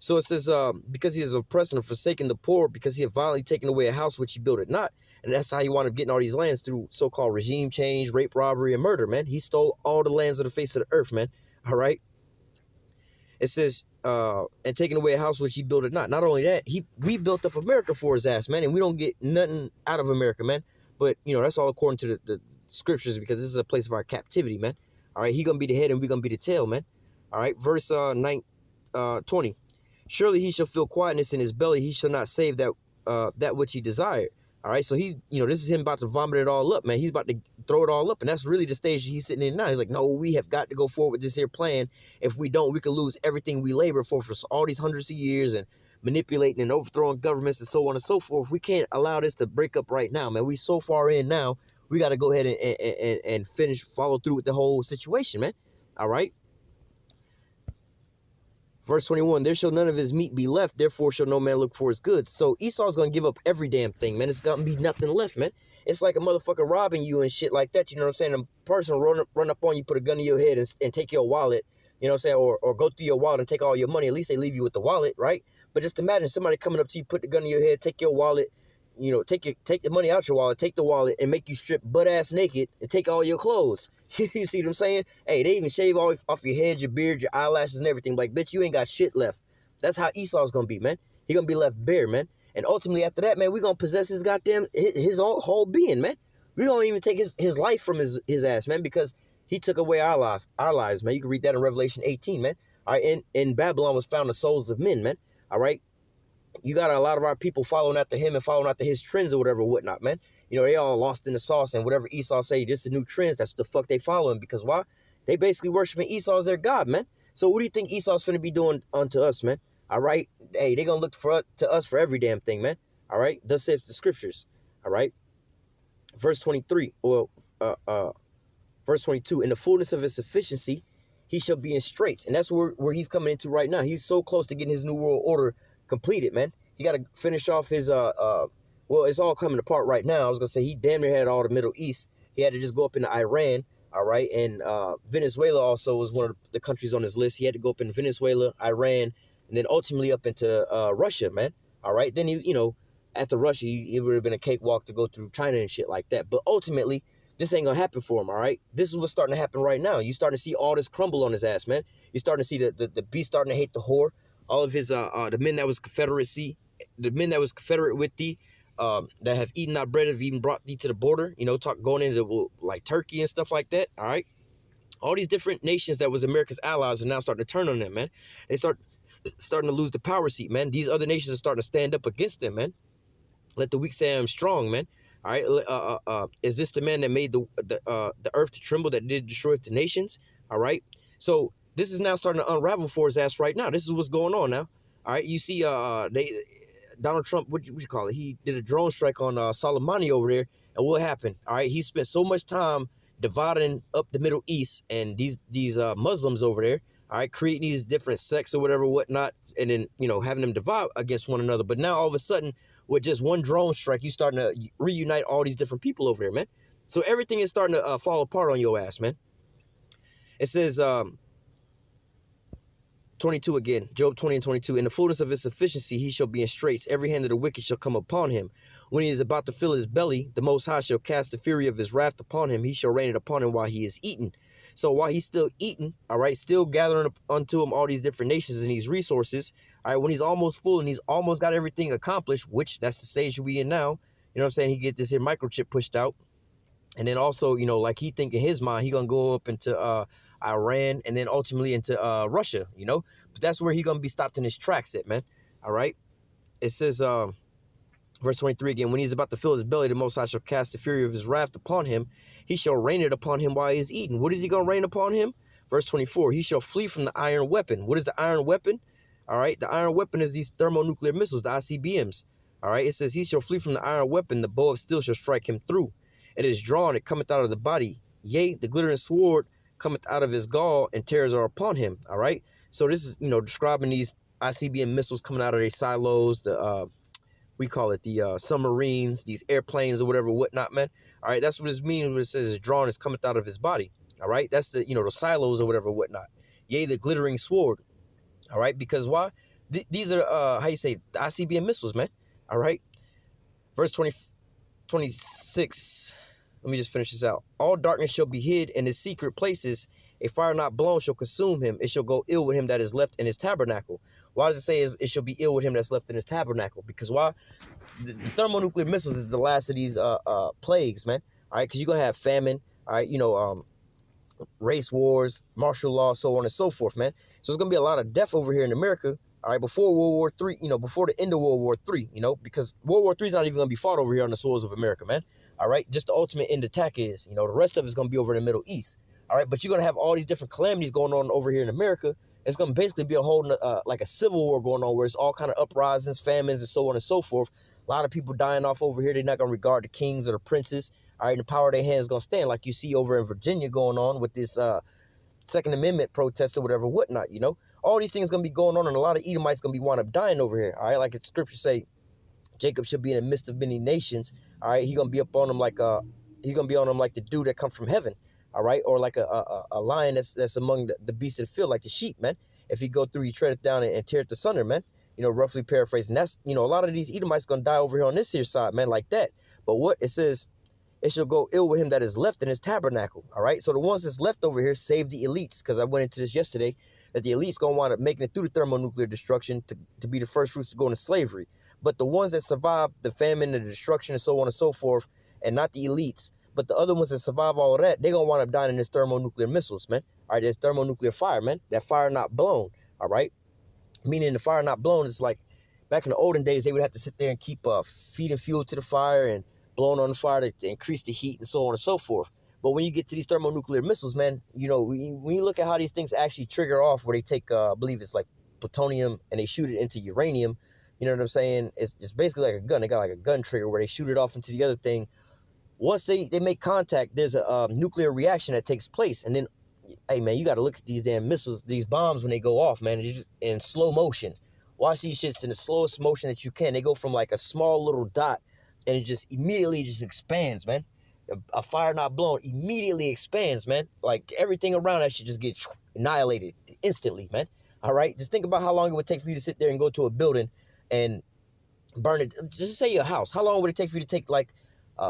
So it says, because he has oppressed and forsaken the poor, because he had violently taken away a house which he built it not. And that's how he wound up getting all these lands, through so-called regime change, rape, robbery, and murder, man. He stole all the lands of the face of the earth, man. All right. It says, and taking away a house which he built it not. Not only that, we built up America for his ass, man. And we don't get nothing out of America, man. But, that's all according to the scriptures, because this is a place of our captivity, man. All right. He going to be the head and we going to be the tail, man. All right. Verse 20. Surely he shall feel quietness in his belly. He shall not save that which he desired. All right. So he, this is him about to vomit it all up, man. He's about to throw it all up. And that's really the stage he's sitting in now. He's like, no, we have got to go forward with this here plan. If we don't, we could lose everything we labor for all these hundreds of years, and manipulating and overthrowing governments and so on and so forth. We can't allow this to break up right now, man. We so far in now. We got to go ahead and follow through with the whole situation, man. All right. Verse 21, there shall none of his meat be left, therefore shall no man look for his goods. So Esau's going to give up every damn thing, man. It's going to be nothing left, man. It's like a motherfucker robbing you and shit like that, you know what I'm saying? A person run up on you, put a gun in your head and take your wallet, you know what I'm saying? Or go through your wallet and take all your money. At least they leave you with the wallet, right? But just imagine somebody coming up to you, put the gun in your head, take your wallet, take the money out your wallet, take the wallet, and make you strip butt-ass naked and take all your clothes. You see what I'm saying? Hey, they even shave off your head, your beard, your eyelashes, and everything. Like, bitch, you ain't got shit left. That's how Esau's going to be, man. He going to be left bare, man. And ultimately, after that, man, we going to possess his goddamn, his whole being, man. We gonna even take his life from his ass, man, because he took away our lives, man. You can read that in Revelation 18, man. All right, in Babylon was found the souls of men, man. All right. You got a lot of our people following after him and following after his trends or whatever, whatnot, man. You know, they all lost in the sauce, and whatever Esau say, this is the new trends. That's what the fuck they following, because why? They basically worshiping Esau as their God, man. So what do you think Esau's finna be doing unto us, man? All right, hey, they gonna look to us for every damn thing, man. All right, thus saith the scriptures. All right, verse 23, or verse 22. In the fullness of his sufficiency, he shall be in straits, and that's where he's coming into right now. He's so close to getting his new world order completed, man. He got to finish off his well, it's all coming apart right now. I was gonna say he damn near had all the Middle East. He had to just go up into Iran, all right, and Venezuela also was one of the countries on his list. He had to go up in Venezuela, Iran, and then ultimately up into Russia, man. All right, then he, you know, after Russia, it would have been a cakewalk to go through China and shit like that. But ultimately, this ain't gonna happen for him, all right? This is what's starting to happen right now. You starting to see all this crumble on his ass, man. You're starting to see the beast starting to hate the whore. All of his the men that was confederate with thee, that have eaten our bread, have even brought thee to the border, you know, going into like Turkey and stuff like that, all right? All these different nations that was America's allies are now starting to turn on them, man. They starting to lose the power seat, man. These other nations are starting to stand up against them, man. Let the weak say I'm strong, man. All right. Is this the man that made the earth to tremble, that did destroy the nations? All right. So this is now starting to unravel for his ass right now. This is what's going on now. All right. You see, Donald Trump, what you call it? He did a drone strike on Soleimani over there, and what happened? All right. He spent so much time dividing up the Middle East and these Muslims over there. All right, creating these different sects or whatever, whatnot, and then, you know, having them divide against one another. But now all of a sudden, with just one drone strike, you starting to reunite all these different people over there, man. So everything is starting to fall apart on your ass, man. It says 22 again, Job 20 and 22. In the fullness of his sufficiency, he shall be in straits. Every hand of the wicked shall come upon him. When he is about to fill his belly, the Most High shall cast the fury of his wrath upon him. He shall rain it upon him while he is eating. So while he's still eating, all right, still gathering up unto him all these different nations and these resources, all right, when he's almost full and he's almost got everything accomplished, which that's the stage we in now, you know what I'm saying? He get this here microchip pushed out. And then also, you know, like he think in his mind, he gonna go up into Iran and then ultimately into Russia, you know? But that's where he gonna be stopped in his tracks at, man. All right. It says, verse 23 again, when he's about to fill his belly, the Most High shall cast the fury of his wrath upon him. He shall rain it upon him while he is eating. What is he going to rain upon him? Verse 24, he shall flee from the iron weapon. What is the iron weapon? All right, the iron weapon is these thermonuclear missiles, the ICBMs. All right, it says he shall flee from the iron weapon. The bow of steel shall strike him through. It is drawn, it cometh out of the body. Yea, the glittering sword cometh out of his gall, and terrors are upon him. All right, so this is, you know, describing these ICBM missiles coming out of their silos, the we call it the submarines, these airplanes or whatever, whatnot, man. All right, that's what it means when it says it's drawn, it's coming out of his body. All right, that's the, you know, the silos or whatever, whatnot. Yea, the glittering sword. All right, because why? These are, how you say, the ICBM missiles, man. All right, verse 26. Let me just finish this out. All darkness shall be hid in his secret places. A fire not blown shall consume him. It shall go ill with him that is left in his tabernacle. Why does it say it shall be ill with him that's left in his tabernacle? Because why? The thermonuclear missiles is the last of these plagues, man. All right, because you're going to have famine, all right, you know, race wars, martial law, so on and so forth, man. So there's going to be a lot of death over here in America, all right, before World War III, you know, before the end of World War III, you know, because World War III is not even going to be fought over here on the soils of America, man. All right, just the ultimate end attack is, you know, the rest of it's going to be over in the Middle East. All right, but you're going to have all these different calamities going on over here in America. It's going to basically be a whole, like a civil war going on where it's all kind of uprisings, famines, and so on and so forth. A lot of people dying off over here. They're not going to regard the kings or the princes. All right, the power of their hands is going to stand, like you see over in Virginia going on with this Second Amendment protest or whatever, whatnot, you know. All these things going to be going on, and a lot of Edomites going to be wound up dying over here. All right, like the scripture say, Jacob should be in the midst of many nations. All right, he going to be up on them like the dew that come from heaven. All right, or like a lion that's among the beasts of the field, like the sheep, man. If he go through, he tread it down and tear it asunder, man. You know, roughly paraphrasing. That's, you know, a lot of these Edomites going to die over here on this here side, man, like that. But what it says, it shall go ill with him that is left in his tabernacle. All right, so the ones that's left over here save the elites, because I went into this yesterday, that the elites going to wind up making it through the thermonuclear destruction to be the first fruits to go into slavery. But the ones that survive the famine, the destruction, and so on and so forth, and not the elites, But the other ones that survive all of that, they're going to wind up dying in this thermonuclear missiles, man. All right, there's thermonuclear fire, man. That fire not blown, all right? Meaning the fire not blown is like back in the olden days, they would have to sit there and keep feeding fuel to the fire and blowing on the fire to increase the heat and so on and so forth. But when you get to these thermonuclear missiles, man, you know, when you look at how these things actually trigger off, where they take, I believe it's like plutonium and they shoot it into uranium, you know what I'm saying? It's basically like a gun. They got like a gun trigger where they shoot it off into the other thing. Once they make contact, there's a nuclear reaction that takes place. And then, hey, man, you got to look at these damn missiles, these bombs when they go off, man, just in slow motion. Watch these shits in the slowest motion that you can. They go from like a small little dot and it just immediately just expands, man. A fire not blown immediately expands, man. Like everything around that shit just gets annihilated instantly, man. All right? Just think about how long it would take for you to sit there and go to a building and burn it. Just say your house. How long would it take for you to take like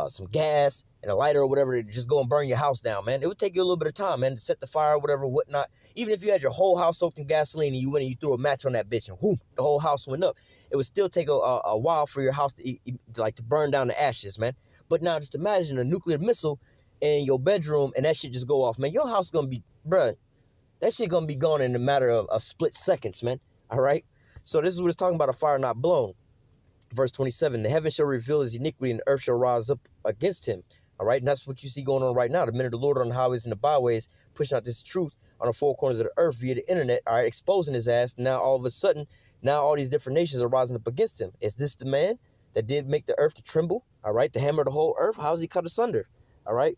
some gas and a lighter or whatever to just go and burn your house down, man? It would take you a little bit of time, man, to set the fire or whatever, whatnot. Even if you had your whole house soaked in gasoline and you went and you threw a match on that bitch and whoop, the whole house went up. It would still take a while for your house to burn down to ashes, man. But now just imagine a nuclear missile in your bedroom and that shit just go off, man. Your house gonna be, bruh, that shit gonna be gone in a matter of split seconds, man. All right? So this is what it's talking about, a fire not blown. Verse 27, the heaven shall reveal his iniquity and the earth shall rise up against him. All right? And that's what you see going on right now. The men of the Lord on the highways and the byways pushing out this truth on the four corners of the earth via the internet, all right, exposing his ass. Now all of a sudden, now all these different nations are rising up against him. Is this the man that did make the earth to tremble? All right, to hammer the whole earth? How is he cut asunder? All right,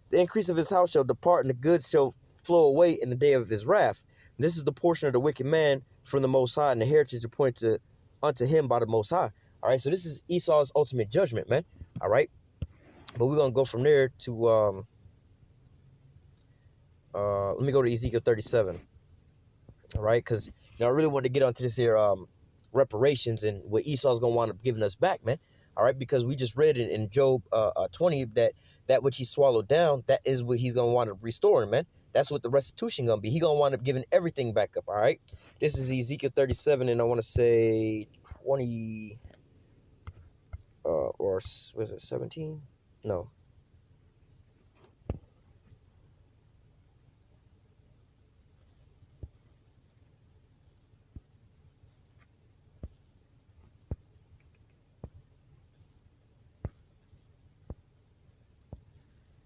the increase of his house shall depart, and the goods shall flow away in the day of his wrath. And this is the portion of the wicked man from the Most High, and the heritage appointed unto him by the Most High. All right, so this is Esau's ultimate judgment, man. All right, but we're gonna go from there to let me go to Ezekiel 37. All right, because I really want to get onto this here reparations and what Esau's gonna wind up giving us back, man. All right, because we just read in Job 20 that which he swallowed down, that is what he's gonna wind up restoring, man. That's what the restitution gonna be. He gonna wind up giving everything back up. All right, this is Ezekiel 37, and I want to say 20 or was it 17? No.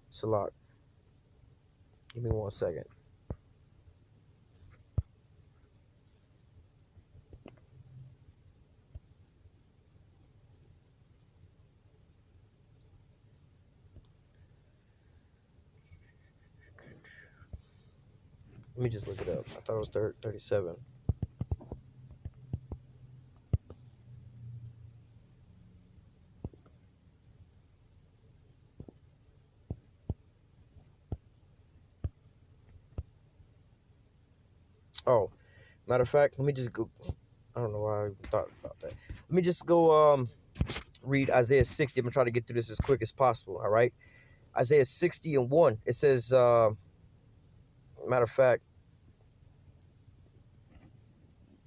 It's a lot. Give me 1 second. Let me just look it up. I thought it was 37. Oh, matter of fact, let me just go. I don't know why I thought about that. Let me just go read Isaiah 60. I'm going to try to get through this as quick as possible, all right? Isaiah 60 and 1. It says, matter of fact,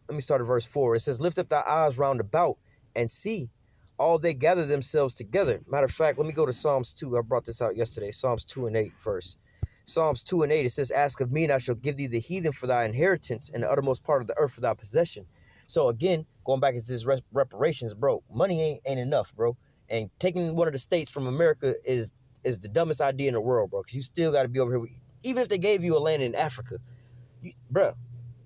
let me start at verse 4. It says, lift up thy eyes round about and see all they gather themselves together. Matter of fact, let me go to Psalms 2. I brought this out yesterday. Psalms 2 and 8 first. Psalms 2 and 8, it says, ask of me, and I shall give thee the heathen for thy inheritance, and the uttermost part of the earth for thy possession. So again, going back into this reparations, bro, money ain't enough, bro. And taking one of the states from America is the dumbest idea in the world, bro, because you still got to be over here. Even if they gave you a land in Africa, bro,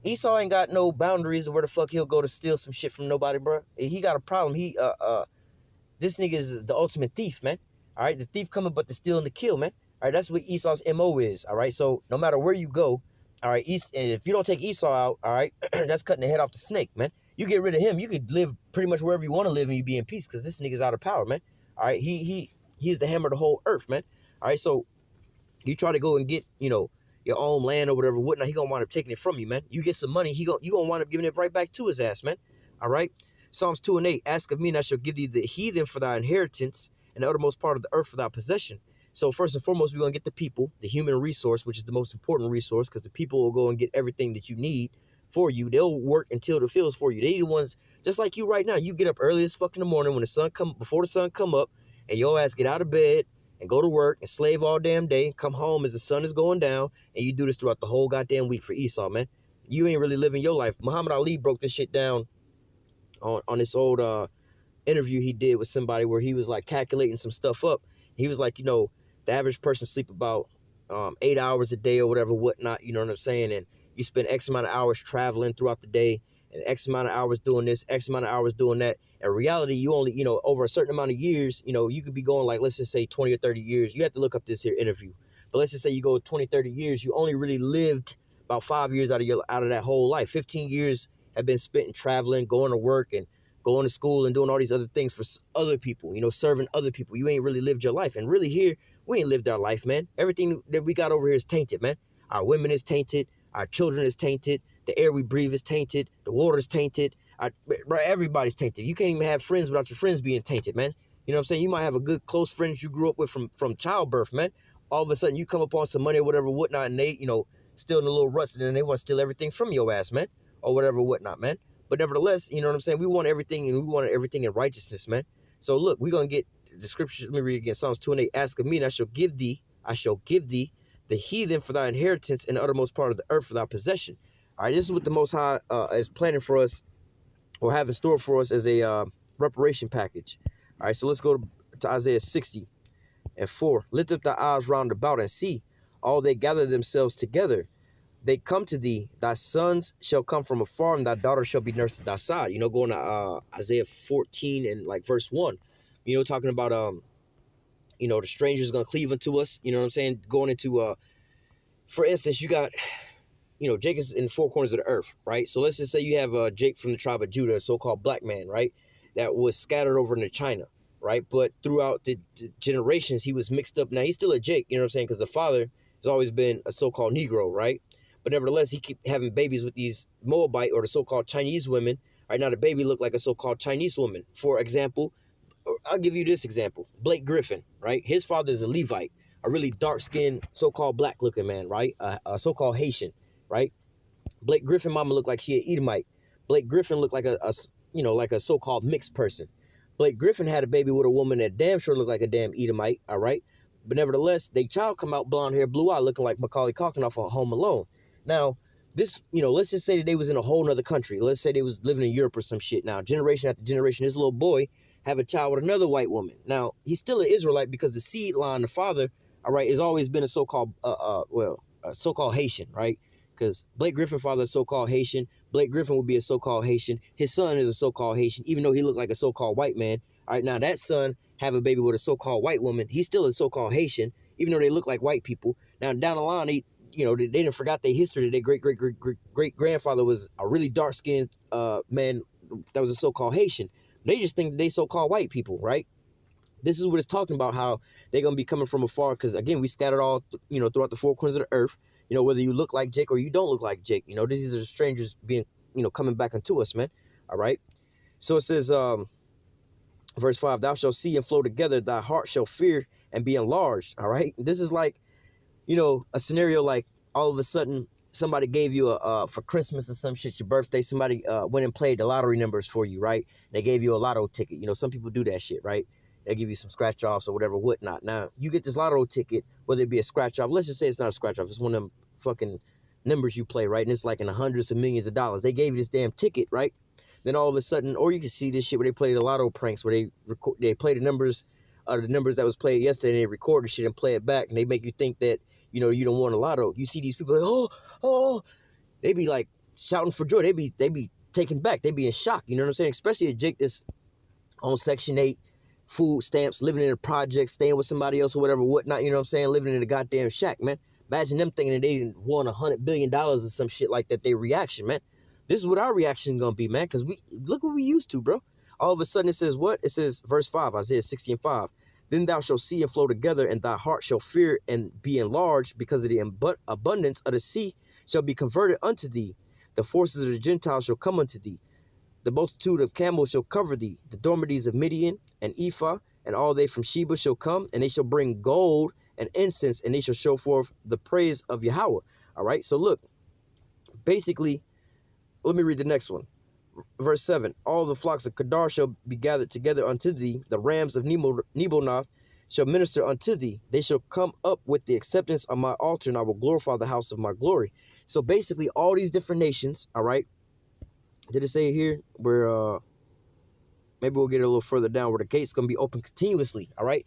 Esau ain't got no boundaries of where the fuck he'll go to steal some shit from nobody, bro. He got a problem. This nigga is the ultimate thief, man. All right, the thief coming but to steal and to kill, man. All right, that's what Esau's MO is, all right? So no matter where you go, all right, and if you don't take Esau out, all right, that's cutting the head off the snake, man. You get rid of him, you could live pretty much wherever you want to live and you be in peace because this nigga's out of power, man. All right, he is the hammer of the whole earth, man. All right, so you try to go and get, your own land or whatever, whatnot, he gonna wind up taking it from you, man. You get some money, you gonna wind up giving it right back to his ass, man. All right, Psalms 2 and 8, ask of me and I shall give thee the heathen for thy inheritance and the uttermost part of the earth for thy possession. So first and foremost, we're going to get the people, the human resource, which is the most important resource because the people will go and get everything that you need for you. They'll work until the fields for you. They the ones, just like you right now. You get up early as fuck in the morning when the sun before the sun come up, and your ass get out of bed and go to work and slave all damn day, come home as the sun is going down, and you do this throughout the whole goddamn week for Esau, man. You ain't really living your life. Muhammad Ali broke this shit down on this old interview he did with somebody where he was like calculating some stuff up. He was like, the average person sleep about 8 hours a day or whatever, whatnot, you know what I'm saying? And you spend X amount of hours traveling throughout the day and X amount of hours doing this, X amount of hours doing that. In reality, you only, over a certain amount of years, you could be going like, let's just say 20 or 30 years. You have to look up this here interview. But let's just say you go 20, 30 years, you only really lived about 5 years out of that whole life. 15 years have been spent in traveling, going to work and going to school and doing all these other things for other people, serving other people. You ain't really lived your life. And really here, we ain't lived our life, man. Everything that we got over here is tainted, man. Our women is tainted. Our children is tainted. The air we breathe is tainted. The water is tainted. Everybody's tainted. You can't even have friends without your friends being tainted, man. You know what I'm saying? You might have a good close friends you grew up with from childbirth, man. All of a sudden you come upon some money or whatever, whatnot, and they, still in the little ruts, and then they want to steal everything from your ass, man. Or whatever, whatnot, man. But nevertheless, you know what I'm saying? We want everything, and we want everything in righteousness, man. So look, we're going to get the scriptures. Let me read it again. Psalms 2:8. Ask of me, and I shall give thee the heathen for thy inheritance, and the uttermost part of the earth for thy possession. All right, this is what the Most High is planning for us, or have in store for us as a reparation package. All right, so let's go to Isaiah 60:4. Lift up thy eyes round about and see, all they gather themselves together. They come to thee, thy sons shall come from afar, and thy daughter shall be nursed at thy side. Going to Isaiah 14 and like verse 1. Talking about the strangers gonna cleave unto us. You know what I'm saying? Going into for instance, you got Jake is in the four corners of the earth, right? So let's just say you have Jake from the tribe of Judah, a so-called black man, right? That was scattered over into China, right? But throughout the generations, he was mixed up. Now he's still a Jake, you know what I'm saying? Because the father has always been a so-called Negro, right? But nevertheless, he keep having babies with these Moabite or the so-called Chinese women. Right now, the baby looked like a so-called Chinese woman. For example, I'll give you this example. Blake Griffin, right? His father is a Levite, a really dark-skinned, so-called black-looking man, right? A so-called Haitian, right? Blake Griffin mama looked like she an Edomite. Blake Griffin looked like a so-called mixed person. Blake Griffin had a baby with a woman that damn sure looked like a damn Edomite, all right? But nevertheless, they child come out blonde hair, blue eye, looking like Macaulay Culkin off of Home Alone. Now, this, let's just say that they was in a whole nother country. Let's say they was living in Europe or some shit. Now, generation after generation, this little boy have a child with another white woman. Now, he's still an Israelite because the seed line, the father, all right, has always been a so-called, so-called Haitian, right? Because Blake Griffin's father is so-called Haitian. Blake Griffin would be a so-called Haitian. His son is a so-called Haitian, even though he looked like a so-called white man. All right, now that son have a baby with a so-called white woman. He's still a so-called Haitian, even though they look like white people. Now, down the line, they didn't forgot their history. Their great-grandfather was a really dark-skinned man that was a so-called Haitian. They just think they so-called white people, right? This is what it's talking about, how they're going to be coming from afar because, again, we scattered all, throughout the four corners of the earth, whether you look like Jake or you don't look like Jake. These are strangers being, coming back unto us, man, all right? So it says, verse 5, thou shalt see and flow together, thy heart shall fear and be enlarged, all right? This is like, a scenario like all of a sudden somebody gave you for Christmas or some shit, your birthday, somebody went and played the lottery numbers for you, right? They gave you a lotto ticket. Some people do that shit, right? They give you some scratch offs or whatever, whatnot. Now, you get this lotto ticket, whether it be a scratch off. Let's just say it's not a scratch off. It's one of them fucking numbers you play, right? And it's like in the hundreds of millions of dollars. They gave you this damn ticket, right? Then all of a sudden, or you can see this shit where they play the lotto pranks, where they play the numbers that was played yesterday, and they record the shit and play it back, and they make you think that, you don't want a lotto. You see these people like, oh, they be like shouting for joy. They be taken back. They be in shock. You know what I'm saying? Especially a Jake that's on Section 8, food stamps, living in a project, staying with somebody else or whatever, whatnot. You know what I'm saying? Living in a goddamn shack, man. Imagine them thinking that they didn't won $100 billion or some shit like that. Their reaction, man. This is what our reaction is going to be, man, because look what we used to, bro. All of a sudden it says what? It says, verse 5, Isaiah 60:5. Then thou shalt see and flow together, and thy heart shall fear and be enlarged, because of the abundance of the sea shall be converted unto thee. The forces of the Gentiles shall come unto thee. The multitude of camels shall cover thee. The dormities of Midian and Ephah, and all they from Sheba shall come, and they shall bring gold and incense, and they shall show forth the praise of Yahweh. All right, so look, basically, let me read the next one. Verse 7, all the flocks of Kedar shall be gathered together unto thee. The rams of Nebonath shall minister unto thee. They shall come up with the acceptance of my altar, and I will glorify the house of my glory. So basically, all these different nations, all right? Did it say here where, maybe we'll get a little further down, where the gate's going to be open continuously, all right?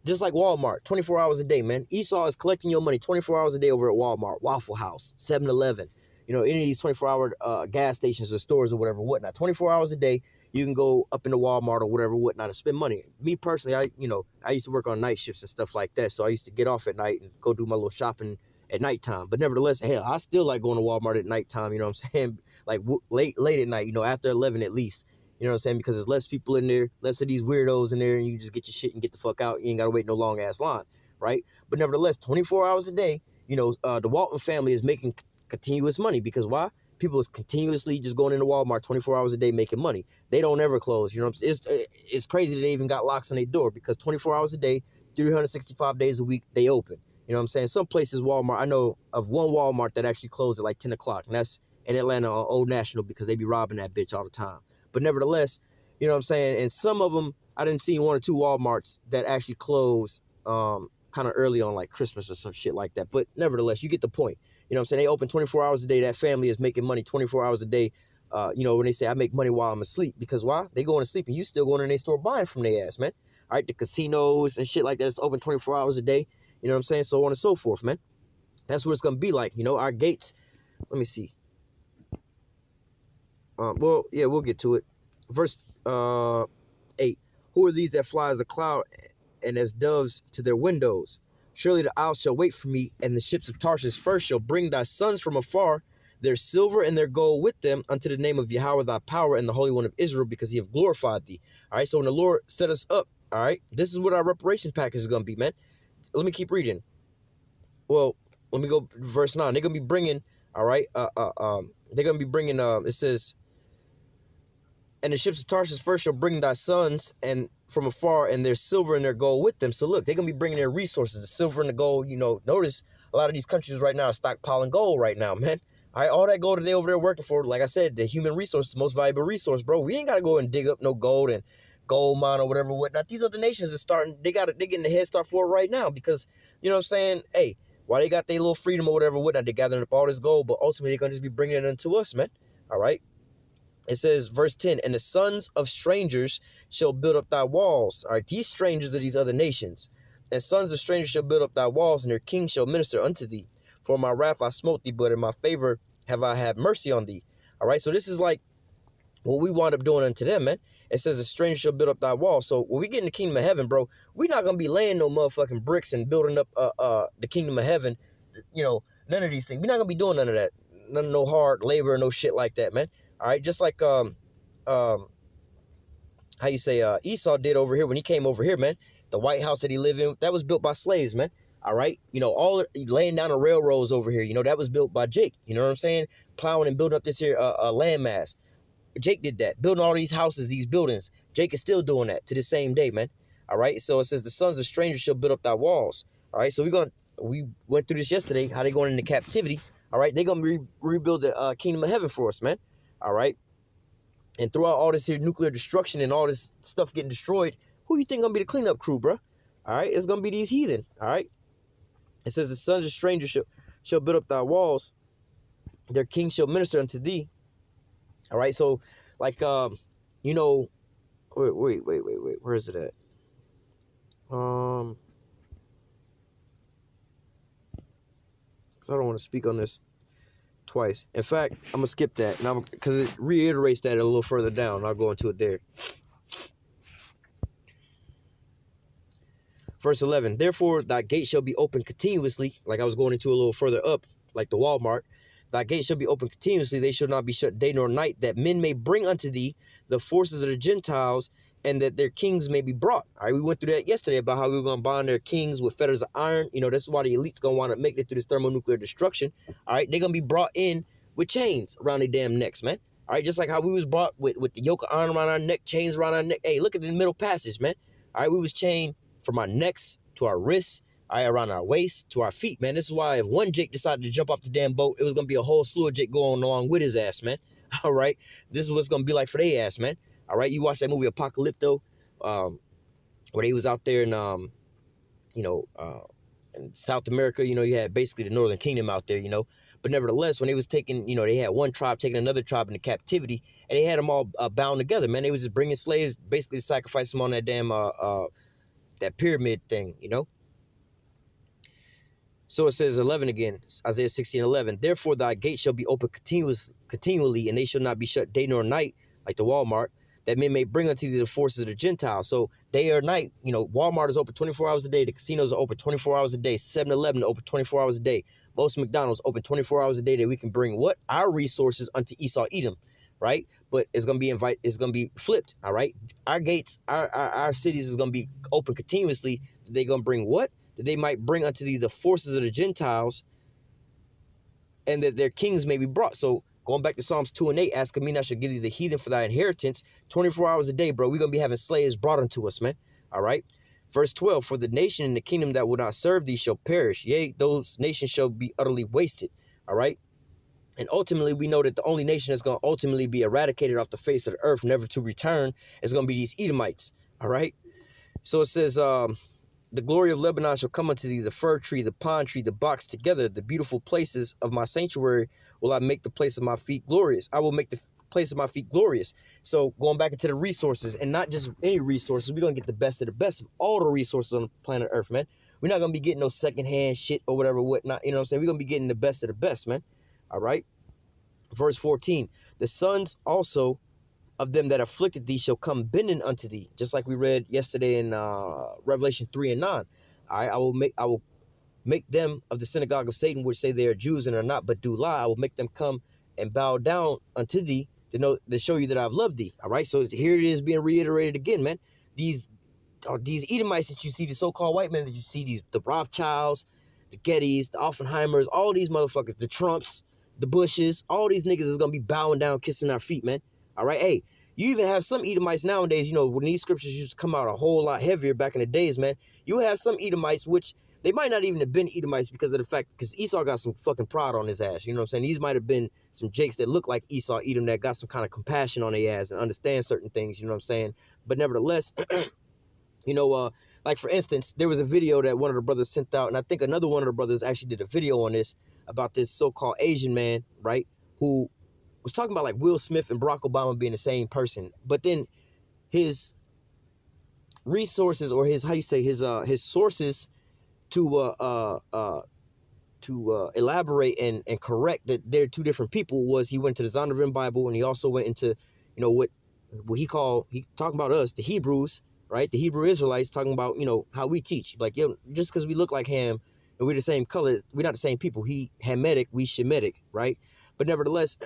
Just like Walmart, 24 hours a day, man. Esau is collecting your money 24 hours a day over at Walmart, Waffle House, 7-Eleven, any of these 24-hour gas stations or stores or whatever, whatnot. 24 hours a day, you can go up into Walmart or whatever, whatnot, and spend money. Me personally, I used to work on night shifts and stuff like that, so I used to get off at night and go do my little shopping at nighttime. But nevertheless, hell, I still like going to Walmart at nighttime, you know what I'm saying? Like late at night, after 11 at least. You know what I'm saying? Because there's less people in there, less of these weirdos in there, and you can just get your shit and get the fuck out. You ain't got to wait no long-ass line, right? But nevertheless, 24 hours a day, the Walton family is making continuous money. Because why? People is continuously just going into Walmart 24 hours a day making money. They don't ever close. You know what I'm saying? It's crazy that they even got locks on their door, because 24 hours a day, 365 days a week, they open. You know what I'm saying? Some places, Walmart, I know of one Walmart that actually closed at like 10 o'clock, and that's in Atlanta on Old National, because they be robbing that bitch all the time. But nevertheless, you know what I'm saying? And some of them, I didn't see 1 or 2 Walmarts that actually close kind of early on, like Christmas or some shit like that. But nevertheless, you get the point. You know what I'm saying? They open 24 hours a day. That family is making money 24 hours a day. When they say I make money while I'm asleep. Because why? They going to sleep and you still going in their store buying from their ass, man. All right, the casinos and shit like that is open 24 hours a day. You know what I'm saying? So on and so forth, man. That's what it's going to be like. Our gates. Let me see. We'll get to it. Verse 8. Who are these that fly as a cloud and as doves to their windows? Surely the isles shall wait for me, and the ships of Tarshish first shall bring thy sons from afar, their silver and their gold with them, unto the name of Yahweh thy power and the Holy One of Israel, because he have glorified thee. All right, so when the Lord set us up, all right, this is what our reparation package is going to be, man. Let me keep reading. Well, let me go to verse 9. They're going to be bringing, all right, they're going to be bringing, it says, and the ships of Tarshish first shall bring thy sons and from afar, and their silver and their gold with them. So look, they're going to be bringing their resources, the silver and the gold. Notice a lot of these countries right now are stockpiling gold right now, man. All right, all that gold that they over there working for, like I said, the human resource, the most valuable resource, bro. We ain't got to go and dig up no gold and gold mine or whatever, whatnot. These other nations are starting, they're getting the head start for it right now, because, you know what I'm saying? Hey, while they got their little freedom or whatever, whatnot, they're gathering up all this gold, but ultimately they're going to just be bringing it unto us, man. All right. It says, verse 10, and the sons of strangers shall build up thy walls. All right, these strangers are these other nations. And sons of strangers shall build up thy walls, and their kings shall minister unto thee. For my wrath I smote thee, but in my favor have I had mercy on thee. All right, so this is like what we wind up doing unto them, man. It says, a stranger shall build up thy walls. So when we get in the kingdom of heaven, bro, we're not going to be laying no motherfucking bricks and building up the kingdom of heaven. None of these things. We're not going to be doing none of that. None of no hard labor or no shit like that, man. All right, just like how you say Esau did over here when he came over here, man. The White House that he lived in, that was built by slaves, man. All right, all laying down the railroads over here, that was built by Jake. You know what I'm saying? Plowing and building up this here landmass. Jake did that, building all these houses, these buildings. Jake is still doing that to this same day, man. All right, so it says the sons of strangers shall build up thy walls. All right, so we went through this yesterday, how they going into captivity. All right, they're going to rebuild the kingdom of heaven for us, man. All right. And throughout all this here nuclear destruction and all this stuff getting destroyed, who you think going to be the cleanup crew, bro? All right. It's going to be these heathen. All right. It says the sons of strangers shall build up thy walls. Their king shall minister unto thee. All right. So like, wait. Where is it at? I don't want to speak on this twice. In fact, I'm gonna skip that, and because it reiterates that a little further down. I'll go into it there. Verse 11. Therefore, thy gate shall be open continuously. Like I was going into a little further up, like the Walmart. Thy gate shall be open continuously; they shall not be shut day nor night, that men may bring unto thee the forces of the Gentiles, and that their kings may be brought. All right, we went through that yesterday about how we were going to bind their kings with fetters of iron. That's why the elite's going to wind up making it through this thermonuclear destruction. All right, they're going to be brought in with chains around their damn necks, man. All right, just like how we was brought with the yoke of iron around our neck, chains around our neck. Hey, look at the middle passage, man. All right, we was chained from our necks to our wrists, all right, around our waist to our feet, man. This is why if one Jake decided to jump off the damn boat, it was going to be a whole slew of Jake going along with his ass, man. All right, this is what it's going to be like for their ass, man. All right, you watch that movie Apocalypto, where they was out there in in South America, you had basically the Northern Kingdom out there, But nevertheless, when they was taking, they had one tribe taking another tribe into captivity, and they had them all bound together, man. They was just bringing slaves, basically to sacrifice them on that damn that pyramid thing, So it says 11 again, Isaiah 16:11. Therefore thy gate shall be open continually, and they shall not be shut day nor night, like the Walmart, that men may bring unto thee the forces of the Gentiles. So day or night, Walmart is open 24 hours a day. The casinos are open 24 hours a day. 7-Eleven open 24 hours a day. Most McDonald's open 24 hours a day, that we can bring what? Our resources unto Esau, Edom, right? But it's going to be flipped, all right? Our gates, our cities is going to be open continuously. They're going to bring what? That they might bring unto thee the forces of the Gentiles, and that their kings may be brought. So going back to Psalms 2:8, ask of me, and I shall give thee the heathen for thy inheritance. 24 hours a day, bro. We're going to be having slaves brought unto us, man. All right. Verse 12, for the nation and the kingdom that will not serve thee shall perish. Yea, those nations shall be utterly wasted. All right. And ultimately, we know that the only nation that's going to ultimately be eradicated off the face of the earth, never to return, is going to be these Edomites. All right. So it says, the glory of Lebanon shall come unto thee, the fir tree, the pine tree, the box together, the beautiful places of my sanctuary will I make the place of my feet glorious. I will make the place of my feet glorious. So going back into the resources, and not just any resources, we're going to get the best of all the resources on the planet Earth, man. We're not going to be getting no secondhand shit or whatever, whatnot. You know what I'm saying? We're going to be getting the best of the best, man. All right. Verse 14, the sons also of them that afflicted thee shall come bending unto thee, just like we read yesterday in Revelation 3:9. All right, I will make them of the synagogue of Satan, which say they are Jews and are not, but do lie. I will make them come and bow down unto thee to show you that I've loved thee. All right, so here it is being reiterated again, man. These Edomites that you see, the so-called white men that you see, the Rothschilds, the Gettys, the Oppenheimers, all these motherfuckers, the Trumps, the Bushes, all these niggas is gonna be bowing down, kissing our feet, man. All right, hey, you even have some Edomites nowadays, when these scriptures used to come out a whole lot heavier back in the days, man. You have some Edomites, which they might not even have been Edomites because Esau got some fucking pride on his ass. You know what I'm saying? These might have been some jakes that look like Esau, Edom, that got some kind of compassion on their ass and understand certain things, you know what I'm saying? But nevertheless, like for instance, there was a video that one of the brothers sent out, and I think another one of the brothers actually did a video on this, about this so-called Asian man, right, who was talking about like Will Smith and Barack Obama being the same person, but then his resources, or his sources to elaborate and correct that they're two different people was, he went to the Zondervan Bible, and he also went into what he talking about us, the Hebrews, right, the Hebrew Israelites, talking about how we teach, like, just because we look like Ham and we're the same color, we're not the same people. He Hamitic, we Shemitic, right? But nevertheless,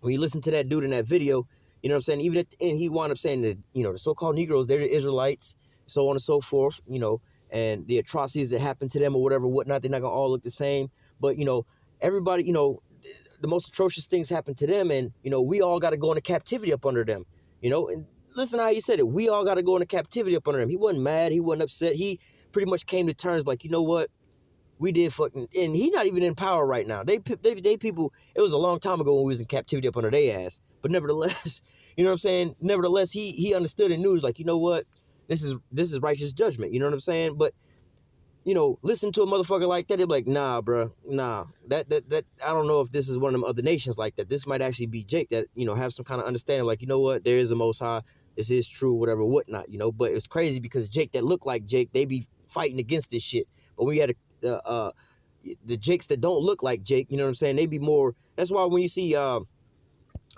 when you listen to that dude in that video, you know what I'm saying? Even at the end, he wound up saying that, the so-called Negroes, they're the Israelites, so on and so forth, and the atrocities that happen to them or whatever, whatnot, they're not going to all look the same. But, everybody, the most atrocious things happen to them, and, we all got to go into captivity up under them, and listen how he said it. We all got to go into captivity up under them. He wasn't mad. He wasn't upset. He pretty much came to terms like, you know what? We did fucking, and he's not even in power right now. They people, it was a long time ago when we was in captivity up under their ass. But nevertheless, you know what I'm saying? Nevertheless, he understood and knew, like, you know what? This is righteous judgment. You know what I'm saying? But, listen to a motherfucker like that, they're like, nah, bro, nah. That I don't know if this is one of them other nations like that. This might actually be Jake that, have some kind of understanding, like, you know what? There is a Most High. This is true, whatever, whatnot, But it's crazy because Jake that look like Jake, they be fighting against this shit. But we had the Jakes that don't look like Jake, you know what I'm saying? They be more. That's why when you see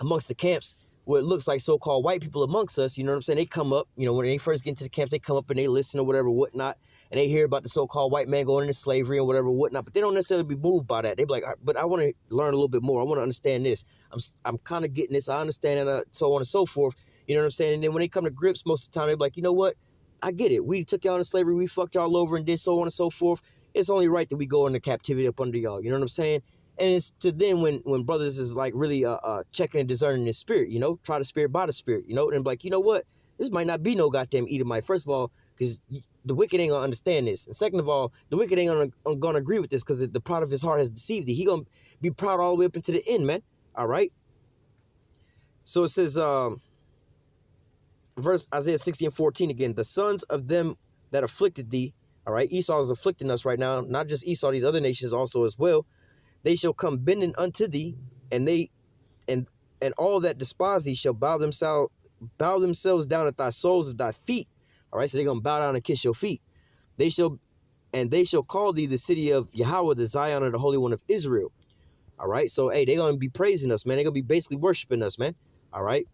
amongst the camps where it looks like so-called white people amongst us, you know what I'm saying? They come up, when they first get into the camp, they come up and they listen or whatever, whatnot, and they hear about the so-called white man going into slavery and whatever, whatnot. But they don't necessarily be moved by that. They be like, but I want to learn a little bit more. I want to understand this. I'm kind of getting this. I understand it, so on and so forth. You know what I'm saying? And then when they come to grips, most of the time they be like, you know what? I get it. We took y'all into slavery. We fucked y'all over and did so on and so forth. It's only right that we go into captivity up under y'all. You know what I'm saying? And it's to then when brothers is like really checking and discerning his spirit, try the spirit by the spirit, and be like, you know what? This might not be no goddamn Edomite. First of all, because the wicked ain't gonna understand this. And second of all, the wicked ain't gonna agree with this because the pride of his heart has deceived thee. He gonna be proud all the way up into the end, man. All right. So it says, verse Isaiah 60:14 again, the sons of them that afflicted thee All right, Esau is afflicting us right now. Not just Esau, these other nations also as well. They shall come bending unto thee, and they and all that despise thee shall bow themselves down at thy soles of thy feet. All right, so they're gonna bow down and kiss your feet. They shall call thee the city of Yahweh, the Zion of the Holy One of Israel. All right, so hey, they're gonna be praising us, man. They're gonna be basically worshiping us, man. All right,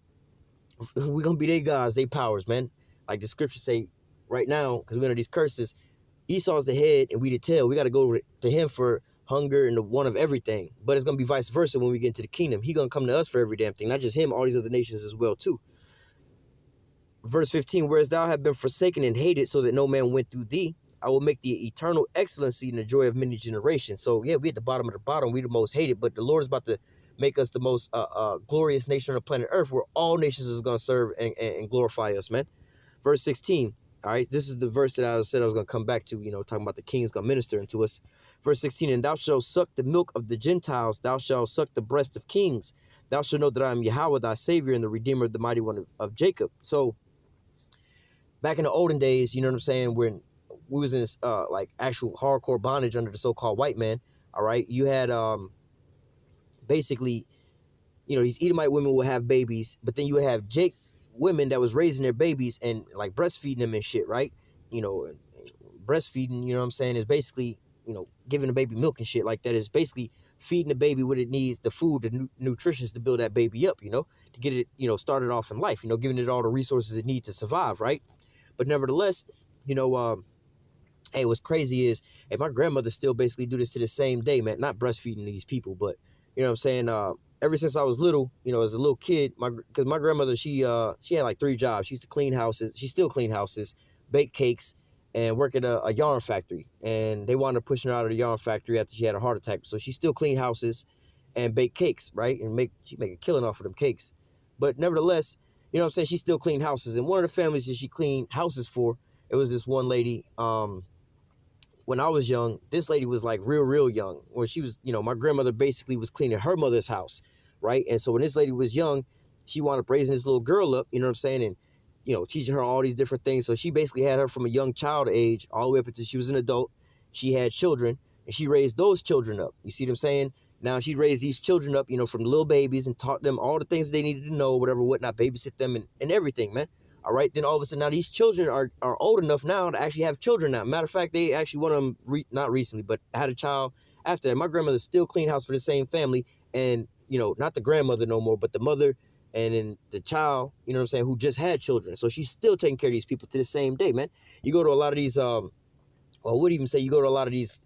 we're gonna be their gods, their powers, man. Like the scriptures say right now, because we're under these curses. Esau's the head and we the tail. We got to go to him for hunger and the one of everything. But it's going to be vice versa when we get into the kingdom. He's going to come to us for every damn thing. Not just him, all these other nations as well too. Verse 15, whereas thou have been forsaken and hated so that no man went through thee, I will make thee eternal excellency and the joy of many generations. So yeah, we at the bottom of the bottom. We the most hated, but the Lord is about to make us the most glorious nation on the planet Earth, where all nations is going to serve and glorify us, man. Verse 16. All right, this is the verse that I said I was going to come back to, talking about the king's going to minister unto us. Verse 16, and thou shalt suck the milk of the Gentiles, thou shalt suck the breast of kings. Thou shalt know that I am Yahweh, thy Savior, and the Redeemer of the mighty one of Jacob. So, back in the olden days, you know what I'm saying, when we was in this, like, actual hardcore bondage under the so-called white man, all right, you had, basically, these Edomite women would have babies, but then you would have women that was raising their babies and like breastfeeding them and shit, right? Breastfeeding, what I'm saying, is basically, giving the baby milk and shit like that. Is basically feeding the baby what it needs, the food, the nutrition to build that baby up, to get it, started off in life, giving it all the resources it needs to survive, right? But nevertheless, hey, what's crazy is, hey, my grandmother still basically do this to the same day, man. Not breastfeeding these people, but, what I'm saying, ever since I was little, as a little kid, because my grandmother, she had like 3 jobs. She used to clean houses. She still clean houses, bake cakes, and work at a yarn factory. And they wound up pushing her out of the yarn factory after she had a heart attack. So she still clean houses and bake cakes, right? And she make a killing off of them cakes. But nevertheless, what I'm saying, she still cleaned houses. And one of the families that she cleaned houses for, it was this one lady. When I was young, this lady was like real young. Where she was, my grandmother basically was cleaning her mother's house, right? And so when this lady was young, she wound up raising this little girl up, you know what I'm saying? And, teaching her all these different things. So she basically had her from a young child age all the way up until she was an adult. She had children, and she raised those children up. You see what I'm saying? Now she raised these children up, from little babies, and taught them all the things that they needed to know, whatever, whatnot, babysit them and everything, man. All right, then all of a sudden now these children are old enough now to actually have children now. Matter of fact, they actually, one of them, not recently, but had a child after that. My grandmother still cleaned house for the same family, and, not the grandmother no more, but the mother and then the child, who just had children. So she's still taking care of these people to the same day, man. You go to a lot of these, I would even say you go to a lot of these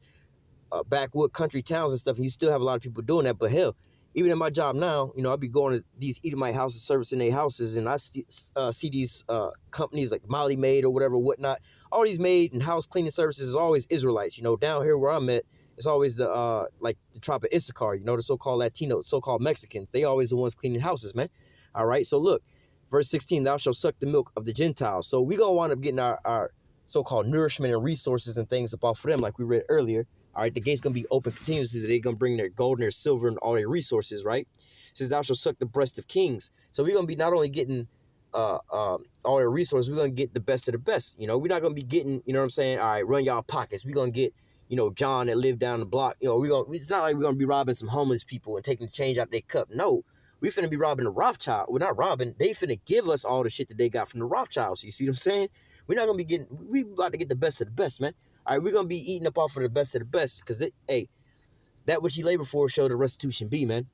backwood country towns and stuff, and you still have a lot of people doing that. But hell, even in my job now, I'll be going to these Edomite houses, servicing their houses, and I see these companies like Molly Maid or whatever, whatnot. All these maid and house cleaning services is always Israelites. Down here where I'm at, it's always the like the tribe of Issachar, the so-called Latinos, so-called Mexicans. They always the ones cleaning houses, man. All right, so look, verse 16, thou shalt suck the milk of the Gentiles. So we're going to wind up getting our so-called nourishment and resources and things up off of them, like we read earlier. All right, the gate's going to be open continuously. They're going to bring their gold and their silver and all their resources, right? It says, thou shalt suck the breast of kings. So we're going to be not only getting all their resources, we're going to get the best of the best. We're not going to be getting, all right, run y'all pockets. We're going to get, John that lived down the block. It's not like we're going to be robbing some homeless people and taking the change out their cup. No, we finna be robbing the Rothschild. We're not robbing. They finna give us all the shit that they got from the Rothschilds. You see what I'm saying? We're not going to be getting, we about to get the best of the best, man. All right, we're going to be eating up off of the best of the best because, hey, that which you labor for shall the restitution be, man.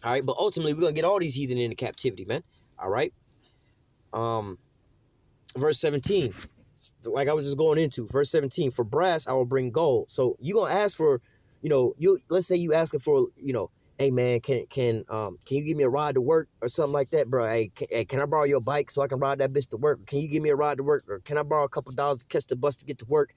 All right, but ultimately, we're going to get all these heathen into captivity, man. All right. Verse 17, like I was just going into, verse 17, for brass I will bring gold. So you're going to ask for, let's say you asking for, hey, man, can you give me a ride to work or something like that, bro? Hey, can I borrow your bike so I can ride that bitch to work? Can you give me a ride to work? Or can I borrow a couple dollars to catch the bus to get to work?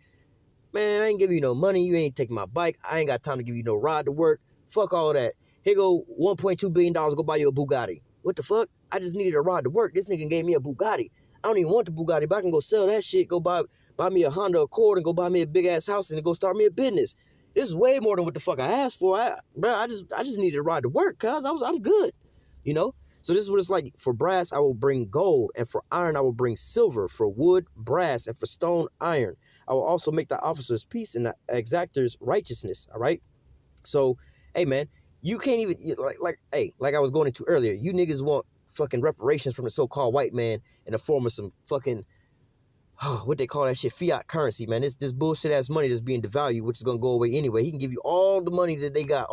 Man, I ain't giving you no money. You ain't taking my bike. I ain't got time to give you no ride to work. Fuck all that. Here go $1.2 billion. Go buy you a Bugatti. What the fuck? I just needed a ride to work. This nigga gave me a Bugatti. I don't even want the Bugatti, but I can go sell that shit. Go buy me a Honda Accord and go buy me a big ass house and go start me a business. This is way more than what the fuck I asked for. I just needed a ride to work, cuz I'm good. So this is what it's like. For brass, I will bring gold, and for iron, I will bring silver. For wood, brass, and for stone, iron. I will also make the officers peace and the exactors righteousness. All right. So, hey man, you can't even like I was going into earlier. You niggas want fucking reparations from the so-called white man in the form of some fucking what they call that shit, fiat currency, man. This bullshit ass money that's being devalued, which is gonna go away anyway. He can give you all the money that they got,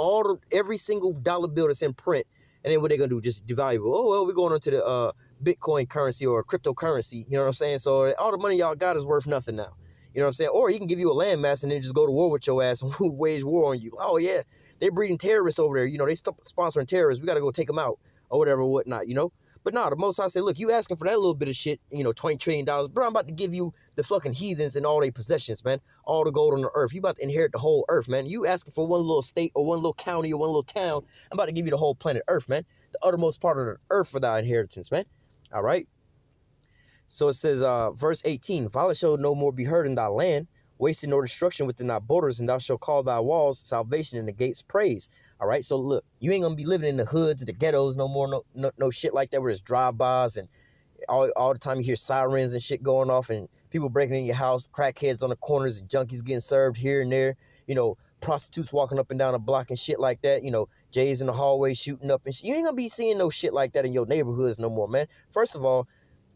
every single dollar bill that's in print, and then what they gonna do? Just devalue. Oh well, we're going on to the Bitcoin currency or cryptocurrency. You know what I'm saying? So all the money y'all got is worth nothing now. You know what I'm saying? Or he can give you a landmass and then just go to war with your ass and wage war on you. Oh yeah, they're breeding terrorists over there. You know, they sponsoring terrorists. We gotta go take them out or whatever, whatnot. You know. But nah, the Most High said, look, you asking for that little bit of shit, you know, $20 trillion. Bro, I'm about to give you the fucking heathens and all their possessions, man. All the gold on the earth. You about to inherit the whole earth, man. You asking for one little state or one little county or one little town. I'm about to give you the whole planet earth, man. The uttermost part of the earth for thy inheritance, man. All right. So it says, verse 18, violence shall no more be heard in thy land, wasting nor destruction within thy borders, and thou shalt call thy walls salvation and the gates praise. All right, so look, you ain't gonna be living in the hoods and the ghettos no more, no shit like that where there's drive-bys and all the time you hear sirens and shit going off and people breaking in your house, crackheads on the corners and junkies getting served here and there, you know, prostitutes walking up and down the block and shit like that, you know, Jays in the hallway shooting up and shit. You ain't gonna be seeing no shit like that in your neighborhoods no more, man. First of all,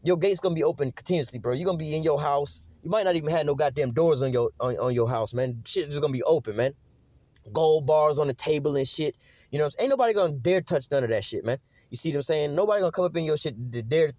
your gate's gonna be open continuously, bro. You're gonna be in your house. You might not even have no goddamn doors on your house, man. Shit is gonna be open, man. Gold bars on the table and shit. You know what I'm saying? Ain't nobody gonna dare touch none of that shit, man. You see what I'm saying? Nobody gonna come up in your shit to dare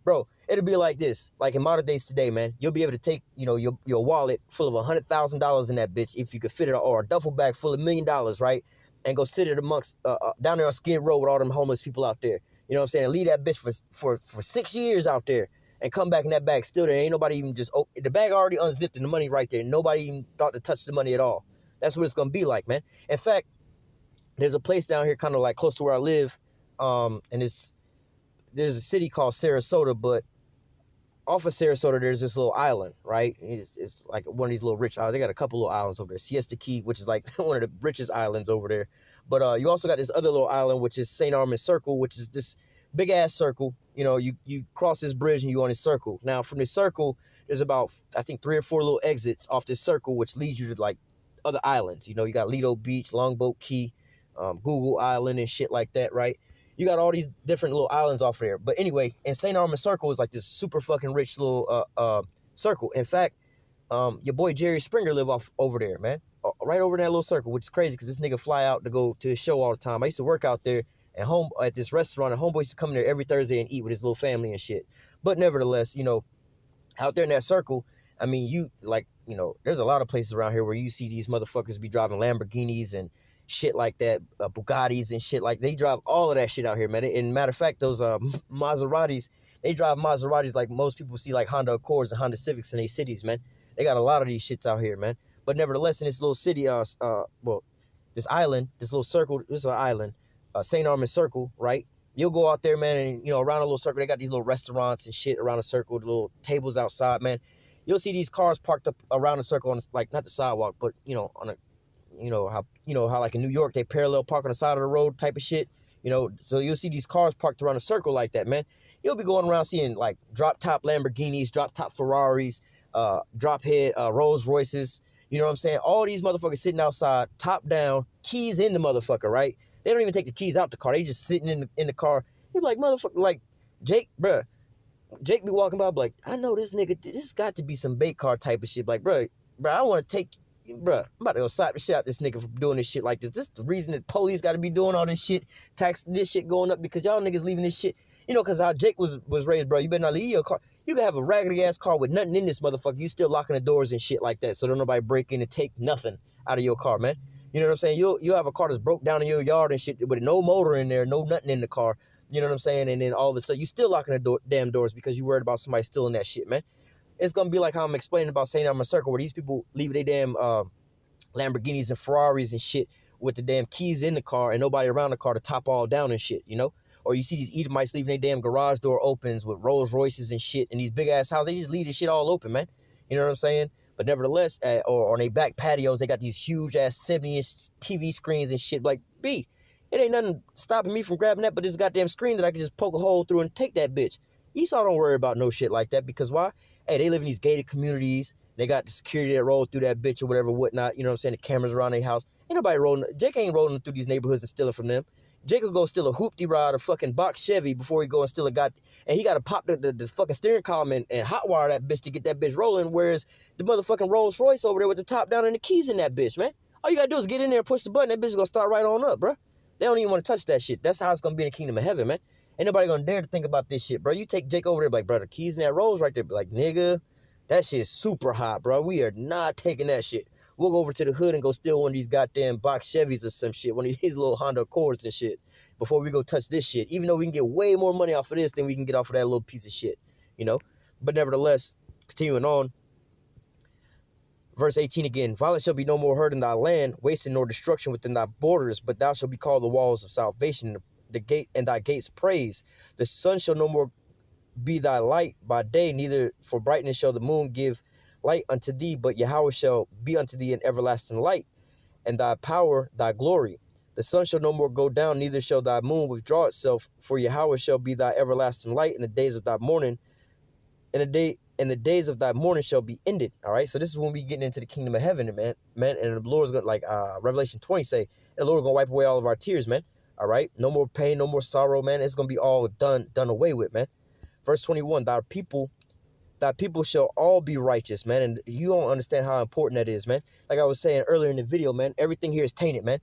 bro, it'll be like this. Like in modern days today, man, you'll be able to take, you know, your wallet full of $100,000 in that bitch if you could fit it, or a duffel bag full of $1 million, right? And go sit it amongst down there on Skid Row with all them homeless people out there. You know what I'm saying? And leave that bitch for 6 years out there and come back in that bag still there. Ain't nobody even just the bag already unzipped and the money right there. Nobody even thought to touch the money at all. That's what it's gonna be like, man. In fact, there's a place down here kind of like close to where I live, and there's a city called Sarasota, but off of Sarasota there's this little island, right? It's like one of these little rich islands. They got a couple little islands over there. Siesta Key, which is like one of the richest islands over there. But you also got this other little island, which is St. Armand Circle, which is this big ass circle. You know, you cross this bridge and you on this circle. Now from this circle, there's about I think 3 or 4 little exits off this circle, which leads you to like other islands. You know, you got Lido Beach, Longboat Key, Google Island and shit like that, right? You got all these different little islands off there. But anyway, and St. Armand Circle is like this super fucking rich little circle. In fact, your boy Jerry Springer live off over there, man. Right over in that little circle, which is crazy because this nigga fly out to go to his show all the time. I used to work out there at this restaurant, and homeboy used to come there every Thursday and eat with his little family and shit. But nevertheless, you know, out there in that circle, I mean, you know, there's a lot of places around here where you see these motherfuckers be driving Lamborghinis and shit like that, Bugattis and shit like they drive all of that shit out here, man. And matter of fact, those Maseratis, they drive Maseratis like most people see like Honda Accords and Honda Civics in these cities, man. They got a lot of these shits out here, man. But nevertheless, in this little city, this island, this little circle, this is an island, St. Armand Circle, right? You'll go out there, man, and, you know, around a little circle, they got these little restaurants and shit around the circle, little tables outside, man. You'll see these cars parked up around the circle on, like, not the sidewalk, but, you know, on a, you know how like in New York, they parallel park on the side of the road type of shit, you know? So you'll see these cars parked around a circle like that, man. You'll be going around seeing, like, drop-top Lamborghinis, drop-top Ferraris, drop-head Rolls Royces. You know what I'm saying? All these motherfuckers sitting outside, top down, keys in the motherfucker, right? They don't even take the keys out the car. They just sitting in the car. You're like, motherfucker, like, Jake, bruh. Jake be walking by, like, I know this nigga, this got to be some bait car type of shit. Like, bruh, I want to take, bruh, I'm about to go slap the shit out this nigga for doing this shit like this. This is the reason that police got to be doing all this shit, tax this shit going up, because y'all niggas leaving this shit. You know, because how Jake was raised, bro. You better not leave your car. You can have a raggedy-ass car with nothing in this motherfucker. You still locking the doors and shit like that, so don't nobody break in and take nothing out of your car, man. You know what I'm saying? You'll have a car that's broke down in your yard and shit with no motor in there, no nothing in the car. You know what I'm saying? And then all of a sudden, you still locking the damn doors because you worried about somebody stealing that shit, man. It's going to be like how I'm explaining about St. Armand Circle, where these people leave their damn Lamborghinis and Ferraris and shit with the damn keys in the car and nobody around the car to top all down and shit, you know? Or you see these Edomites leaving their damn garage door opens with Rolls Royces and shit and these big-ass houses. They just leave this shit all open, man. You know what I'm saying? But nevertheless, or on their back patios, they got these huge-ass 70-inch TV screens and shit. Like, B, It ain't nothing stopping me from grabbing that but this goddamn screen that I can just poke a hole through and take that bitch. Esau don't worry about no shit like that because why? Hey, they live in these gated communities. They got the security that roll through that bitch or whatever, whatnot. You know what I'm saying? The cameras around their house. Ain't nobody rolling. Jake ain't rolling through these neighborhoods and stealing from them. Jake will go steal a hoopty rod, a fucking box Chevy before he go and steal a and he got to pop the fucking steering column and hotwire that bitch to get that bitch rolling. Whereas the motherfucking Rolls Royce over there with the top down and the keys in that bitch, man. All you got to do is get in there and push the button. That bitch is going to start right on up, bro. They don't even want to touch that shit. That's how it's going to be in the kingdom of heaven, man. Ain't nobody going to dare to think about this shit, bro. You take Jake over there, like, bro, the keys in that Rolls right there. Be like, nigga, that shit is super hot, bro. We are not taking that shit. We'll go over to the hood and go steal one of these goddamn box Chevys or some shit, one of these little Honda Accords and shit, before we go touch this shit. Even though we can get way more money off of this than we can get off of that little piece of shit, you know? But nevertheless, continuing on, verse 18 again, violence shall be no more heard in thy land, wasting nor destruction within thy borders, but thou shalt be called the walls of salvation, the gate and thy gates praise. The sun shall no more be thy light by day, neither for brightness shall the moon give light unto thee, but Yahweh shall be unto thee an everlasting light, and thy power thy glory. The sun shall no more go down, neither shall thy moon withdraw itself, for Yahweh shall be thy everlasting light in the days of thy mourning, and the days of thy mourning shall be ended. All right, so this is when we getting into the kingdom of heaven, man. And the Lord's gonna, like Revelation 20 say, the Lord gonna wipe away all of our tears, man. All right, no more pain, no more sorrow, man. It's gonna be all done away with, man. Verse 21, thy people shall all be righteous, man. And you don't understand how important that is, man. Like I was saying earlier in the video, man, everything here is tainted, man.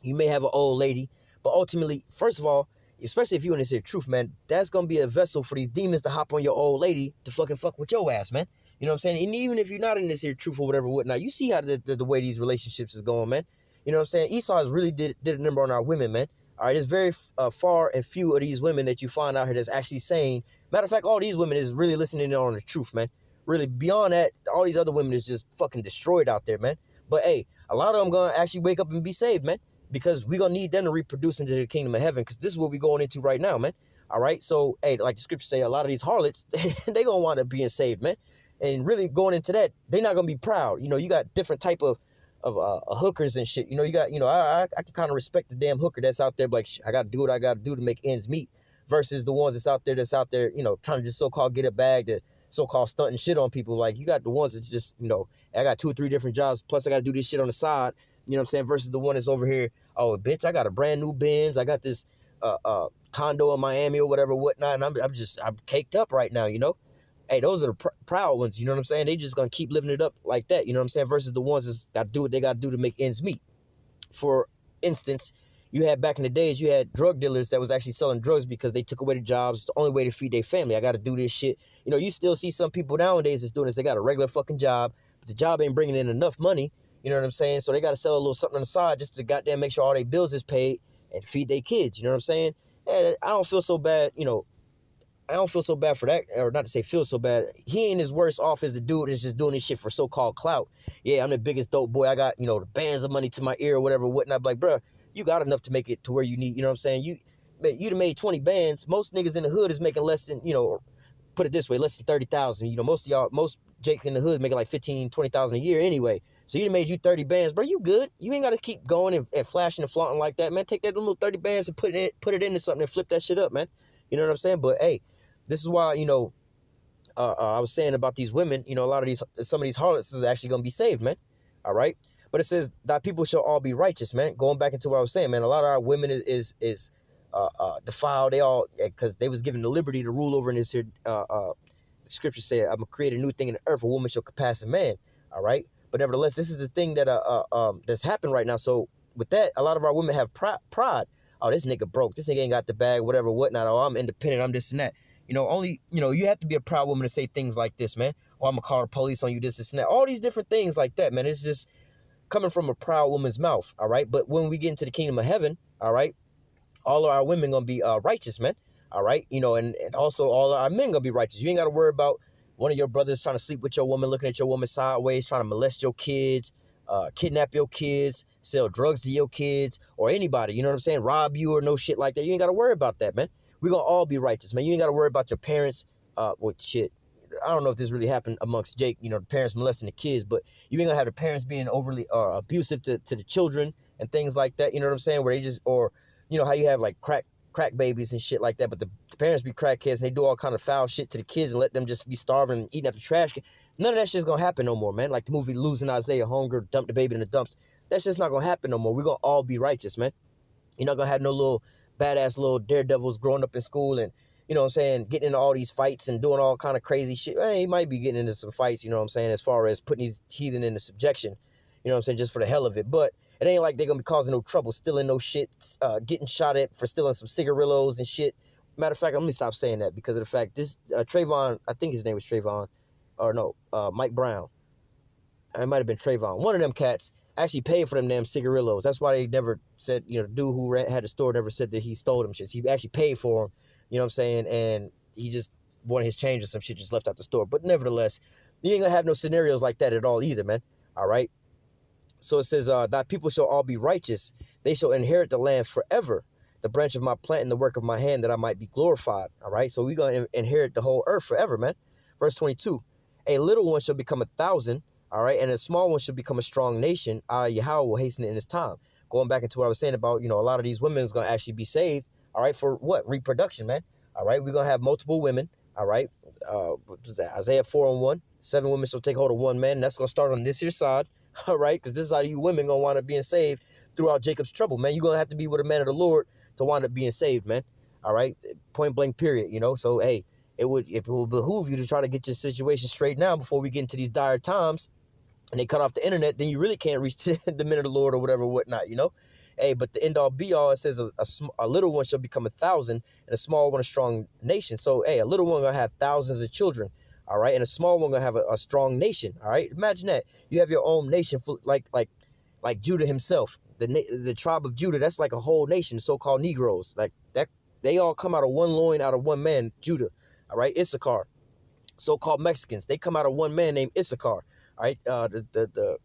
You may have an old lady, but ultimately, first of all, especially if you in this here truth, man, that's going to be a vessel for these demons to hop on your old lady to fucking fuck with your ass, man. You know what I'm saying? And even if you're not in this here truth or whatever, whatnot, you see how the way these relationships is going, man. You know what I'm saying? Esau has really did a number on our women, man. All right, there's very far and few of these women that you find out here that's actually saying, matter of fact, all these women is really listening on the truth, man. Really, beyond that, all these other women is just fucking destroyed out there, man. But hey, a lot of them gonna actually wake up and be saved, man, because we gonna need them to reproduce into the kingdom of heaven, because this is what we going into right now, man. All right, so hey, like the scriptures say, a lot of these harlots, they gonna wind up being saved, man. And really going into that, they're not gonna be proud. You know, you got different type of hookers and shit. You know, you got, you know, I can kind of respect the damn hooker that's out there, like, I gotta do what I gotta do to make ends meet, versus the ones that's out there, you know, trying to just so-called get a bag, to so-called stunting shit on people. Like, you got the ones that's just, you know, I got 2 or 3 different jobs, plus I gotta do this shit on the side, you know what I'm saying, versus the one that's over here, oh, bitch, I got a brand new Benz, I got this condo in Miami or whatever, whatnot, and I'm caked up right now, you know. Hey, those are the proud ones, you know what I'm saying? They just gonna keep living it up like that, you know what I'm saying? Versus the ones that's gotta do what they gotta do to make ends meet. For instance, you had back in the days, you had drug dealers that was actually selling drugs because they took away the jobs. It's the only way to feed their family. I gotta do this shit. You know, you still see some people nowadays that's doing this. They got a regular fucking job, but the job ain't bringing in enough money. You know what I'm saying? So they gotta sell a little something on the side just to goddamn make sure all their bills is paid and feed their kids. You know what I'm saying? And I don't feel so bad, you know. I don't feel so bad for that, or not to say feel so bad. He ain't as worse off as the dude that's just doing this shit for so-called clout. Yeah, I'm the biggest dope boy. I got, you know, the bands of money to my ear or whatever, whatnot. Like, bro, you got enough to make it to where you need, you know what I'm saying? You'd have made 20 bands. Most niggas in the hood is making less than, you know, put it this way, less than 30,000. You know, most Jake in the hood making like 15, 20,000 a year anyway. So you'd have made you 30 bands, bro. You good. You ain't got to keep going and flashing and flaunting like that, man. Take that little 30 bands and put it into something and flip that shit up, man. You know what I'm saying? But hey, this is why, you know, I was saying about these women, you know, some of these harlots is actually going to be saved, man. All right. But it says, thy people shall all be righteous, man. Going back into what I was saying, man, a lot of our women is defiled. They all, because they was given the liberty to rule over in this here, scripture said, I'm going to create a new thing in the earth. A woman shall compass a man. All right. But nevertheless, this is the thing that that's happened right now. So with that, a lot of our women have pride. Oh, this nigga broke. This nigga ain't got the bag, whatever, whatnot. Oh, I'm independent. I'm this and that. You know, you have to be a proud woman to say things like this, man. Oh, I'm going to call the police on you, this and that. All these different things like that, man. It's just coming from a proud woman's mouth, all right? But when we get into the kingdom of heaven, all right, all of our women going to be righteous, man, all right? You know, and also all of our men going to be righteous. You ain't got to worry about one of your brothers trying to sleep with your woman, looking at your woman sideways, trying to molest your kids, kidnap your kids, sell drugs to your kids, or anybody, you know what I'm saying, rob you or no shit like that. You ain't got to worry about that, man. We're going to all be righteous, man. You ain't got to worry about your parents. Well, shit, I don't know if this really happened amongst Jake, you know, the parents molesting the kids, but you ain't going to have the parents being overly abusive to the children and things like that, you know what I'm saying, where they just, or you know how you have like crack babies and shit like that, but the parents be crackheads and they do all kind of foul shit to the kids and let them just be starving and eating at the trash can. None of that shit's gonna happen no more, man. Like the movie Losing Isaiah, Homegirl dumped the baby in the dumps. That shit's not gonna happen no more. We're gonna all be righteous, man. You're not gonna have no little badass little daredevils growing up in school and, you know what I'm saying, getting into all these fights and doing all kind of crazy shit. Well, he might be getting into some fights, you know what I'm saying, as far as putting these heathen into subjection, you know what I'm saying, just for the hell of it. But it ain't like they're gonna be causing no trouble, stealing no shit, getting shot at for stealing some cigarillos and shit. Matter of fact, let me stop saying that because of the fact this Trayvon, I think his name was Trayvon, or no, Mike Brown. It might have been Trayvon. One of them cats actually paid for them damn cigarillos. That's why they never said, you know, the dude who had the store never said that he stole them shits. He actually paid for them, you know what I'm saying? And he just wanted his change or some shit, just left out the store. But nevertheless, you ain't gonna have no scenarios like that at all either, man. All right? So it says, that people shall all be righteous. They shall inherit the land forever. The branch of my plant and the work of my hand, that I might be glorified. All right? So we're going to inherit the whole earth forever, man. Verse 22. A little one shall become 1,000. All right, and a small one should become a strong nation. Yahweh will hasten it in his time. Going back into what I was saying about, you know, a lot of these women is going to actually be saved. All right, for what? Reproduction, man. All right, we're going to have multiple women. All right, what was that? Isaiah 4:1. 7 women shall take hold of one man. And that's going to start on this here side. All right, because this is how you women going to wind up being saved throughout Jacob's trouble, man. You're going to have to be with a man of the Lord to wind up being saved, man. All right, point blank, period, you know. So, hey, it will behoove you to try to get your situation straight now before we get into these dire times. And they cut off the internet, then you really can't reach the men of the Lord or whatever, whatnot, you know? Hey, but the end all be all, it says a little one shall become 1,000 and a small one a strong nation. So, hey, a little one going to have thousands of children, all right? And a small one going to have a strong nation, all right? Imagine that. You have your own nation, like Judah himself, the tribe of Judah. That's like a whole nation, so-called Negroes. Like that, they all come out of one loin, out of one man, Judah, all right? Issachar, so-called Mexicans, they come out of one man named Issachar. All right, the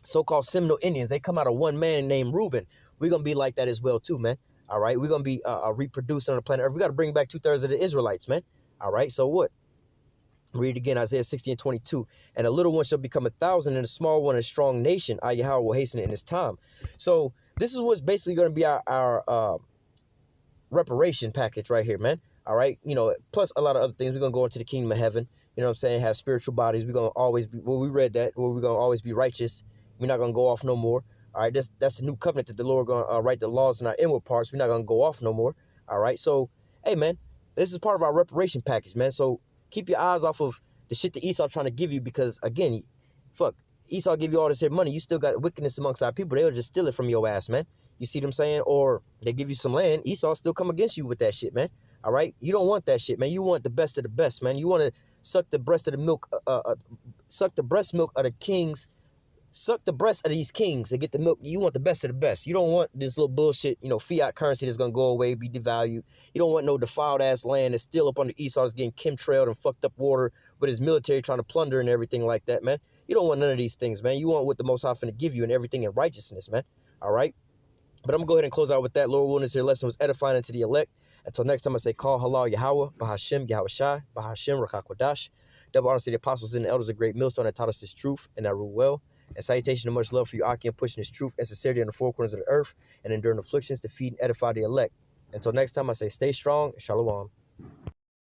so-called Seminole Indians, they come out of one man named Reuben. We're going to be like that as well, too, man. All right, we're going to be reproducing on the planet Earth. We got to bring back 2/3 of the Israelites, man. All right, so what? Read it again, Isaiah 60:22. And a little one shall become 1,000, and a small one a strong nation. Yahweh will hasten it in his time. So this is what's basically going to be our reparation package right here, man. All right, you know, plus a lot of other things. We're going to go into the kingdom of heaven. You know what I'm saying? Have spiritual bodies. We're going to always be, well, we read that, well, we're going to always be righteous. We're not going to go off no more. All right, that's the new covenant that the Lord going to write the laws in our inward parts. We're not going to go off no more. All right, so, hey, man, this is part of our reparation package, man. So keep your eyes off of the shit that Esau trying to give you because, again, fuck, Esau give you all this here money. You still got wickedness amongst our people. They'll just steal it from your ass, man. You see what I'm saying? Or they give you some land. Esau still come against you with that shit, man. All right? You don't want that shit, man. You want the best of the best, man. You want to suck the breast of the milk, suck the breast milk of the kings, suck the breast of these kings and get the milk. You want the best of the best. You don't want this little bullshit, you know, fiat currency that's going to go away, be devalued. You don't want no defiled ass land that's still up under Esau that's getting chemtrailed and fucked up water with his military trying to plunder and everything like that, man. You don't want none of these things, man. You want what the Most High finna give you and everything in righteousness, man. All right? But I'm going to go ahead and close out with that. Lord willing, this lesson was edifying unto the elect. Until next time, I say, call halal Yahweh, Bahashem, Yahweh Shai, Bahashem, Rakakwadash. Double honors to the apostles and the elders of Great Millstone that taught us this truth and that rule well. And salutation and much love for you, Aki, and pushing this truth and sincerity on the four corners of the earth and enduring afflictions to feed and edify the elect. Until next time, I say, stay strong and shalom.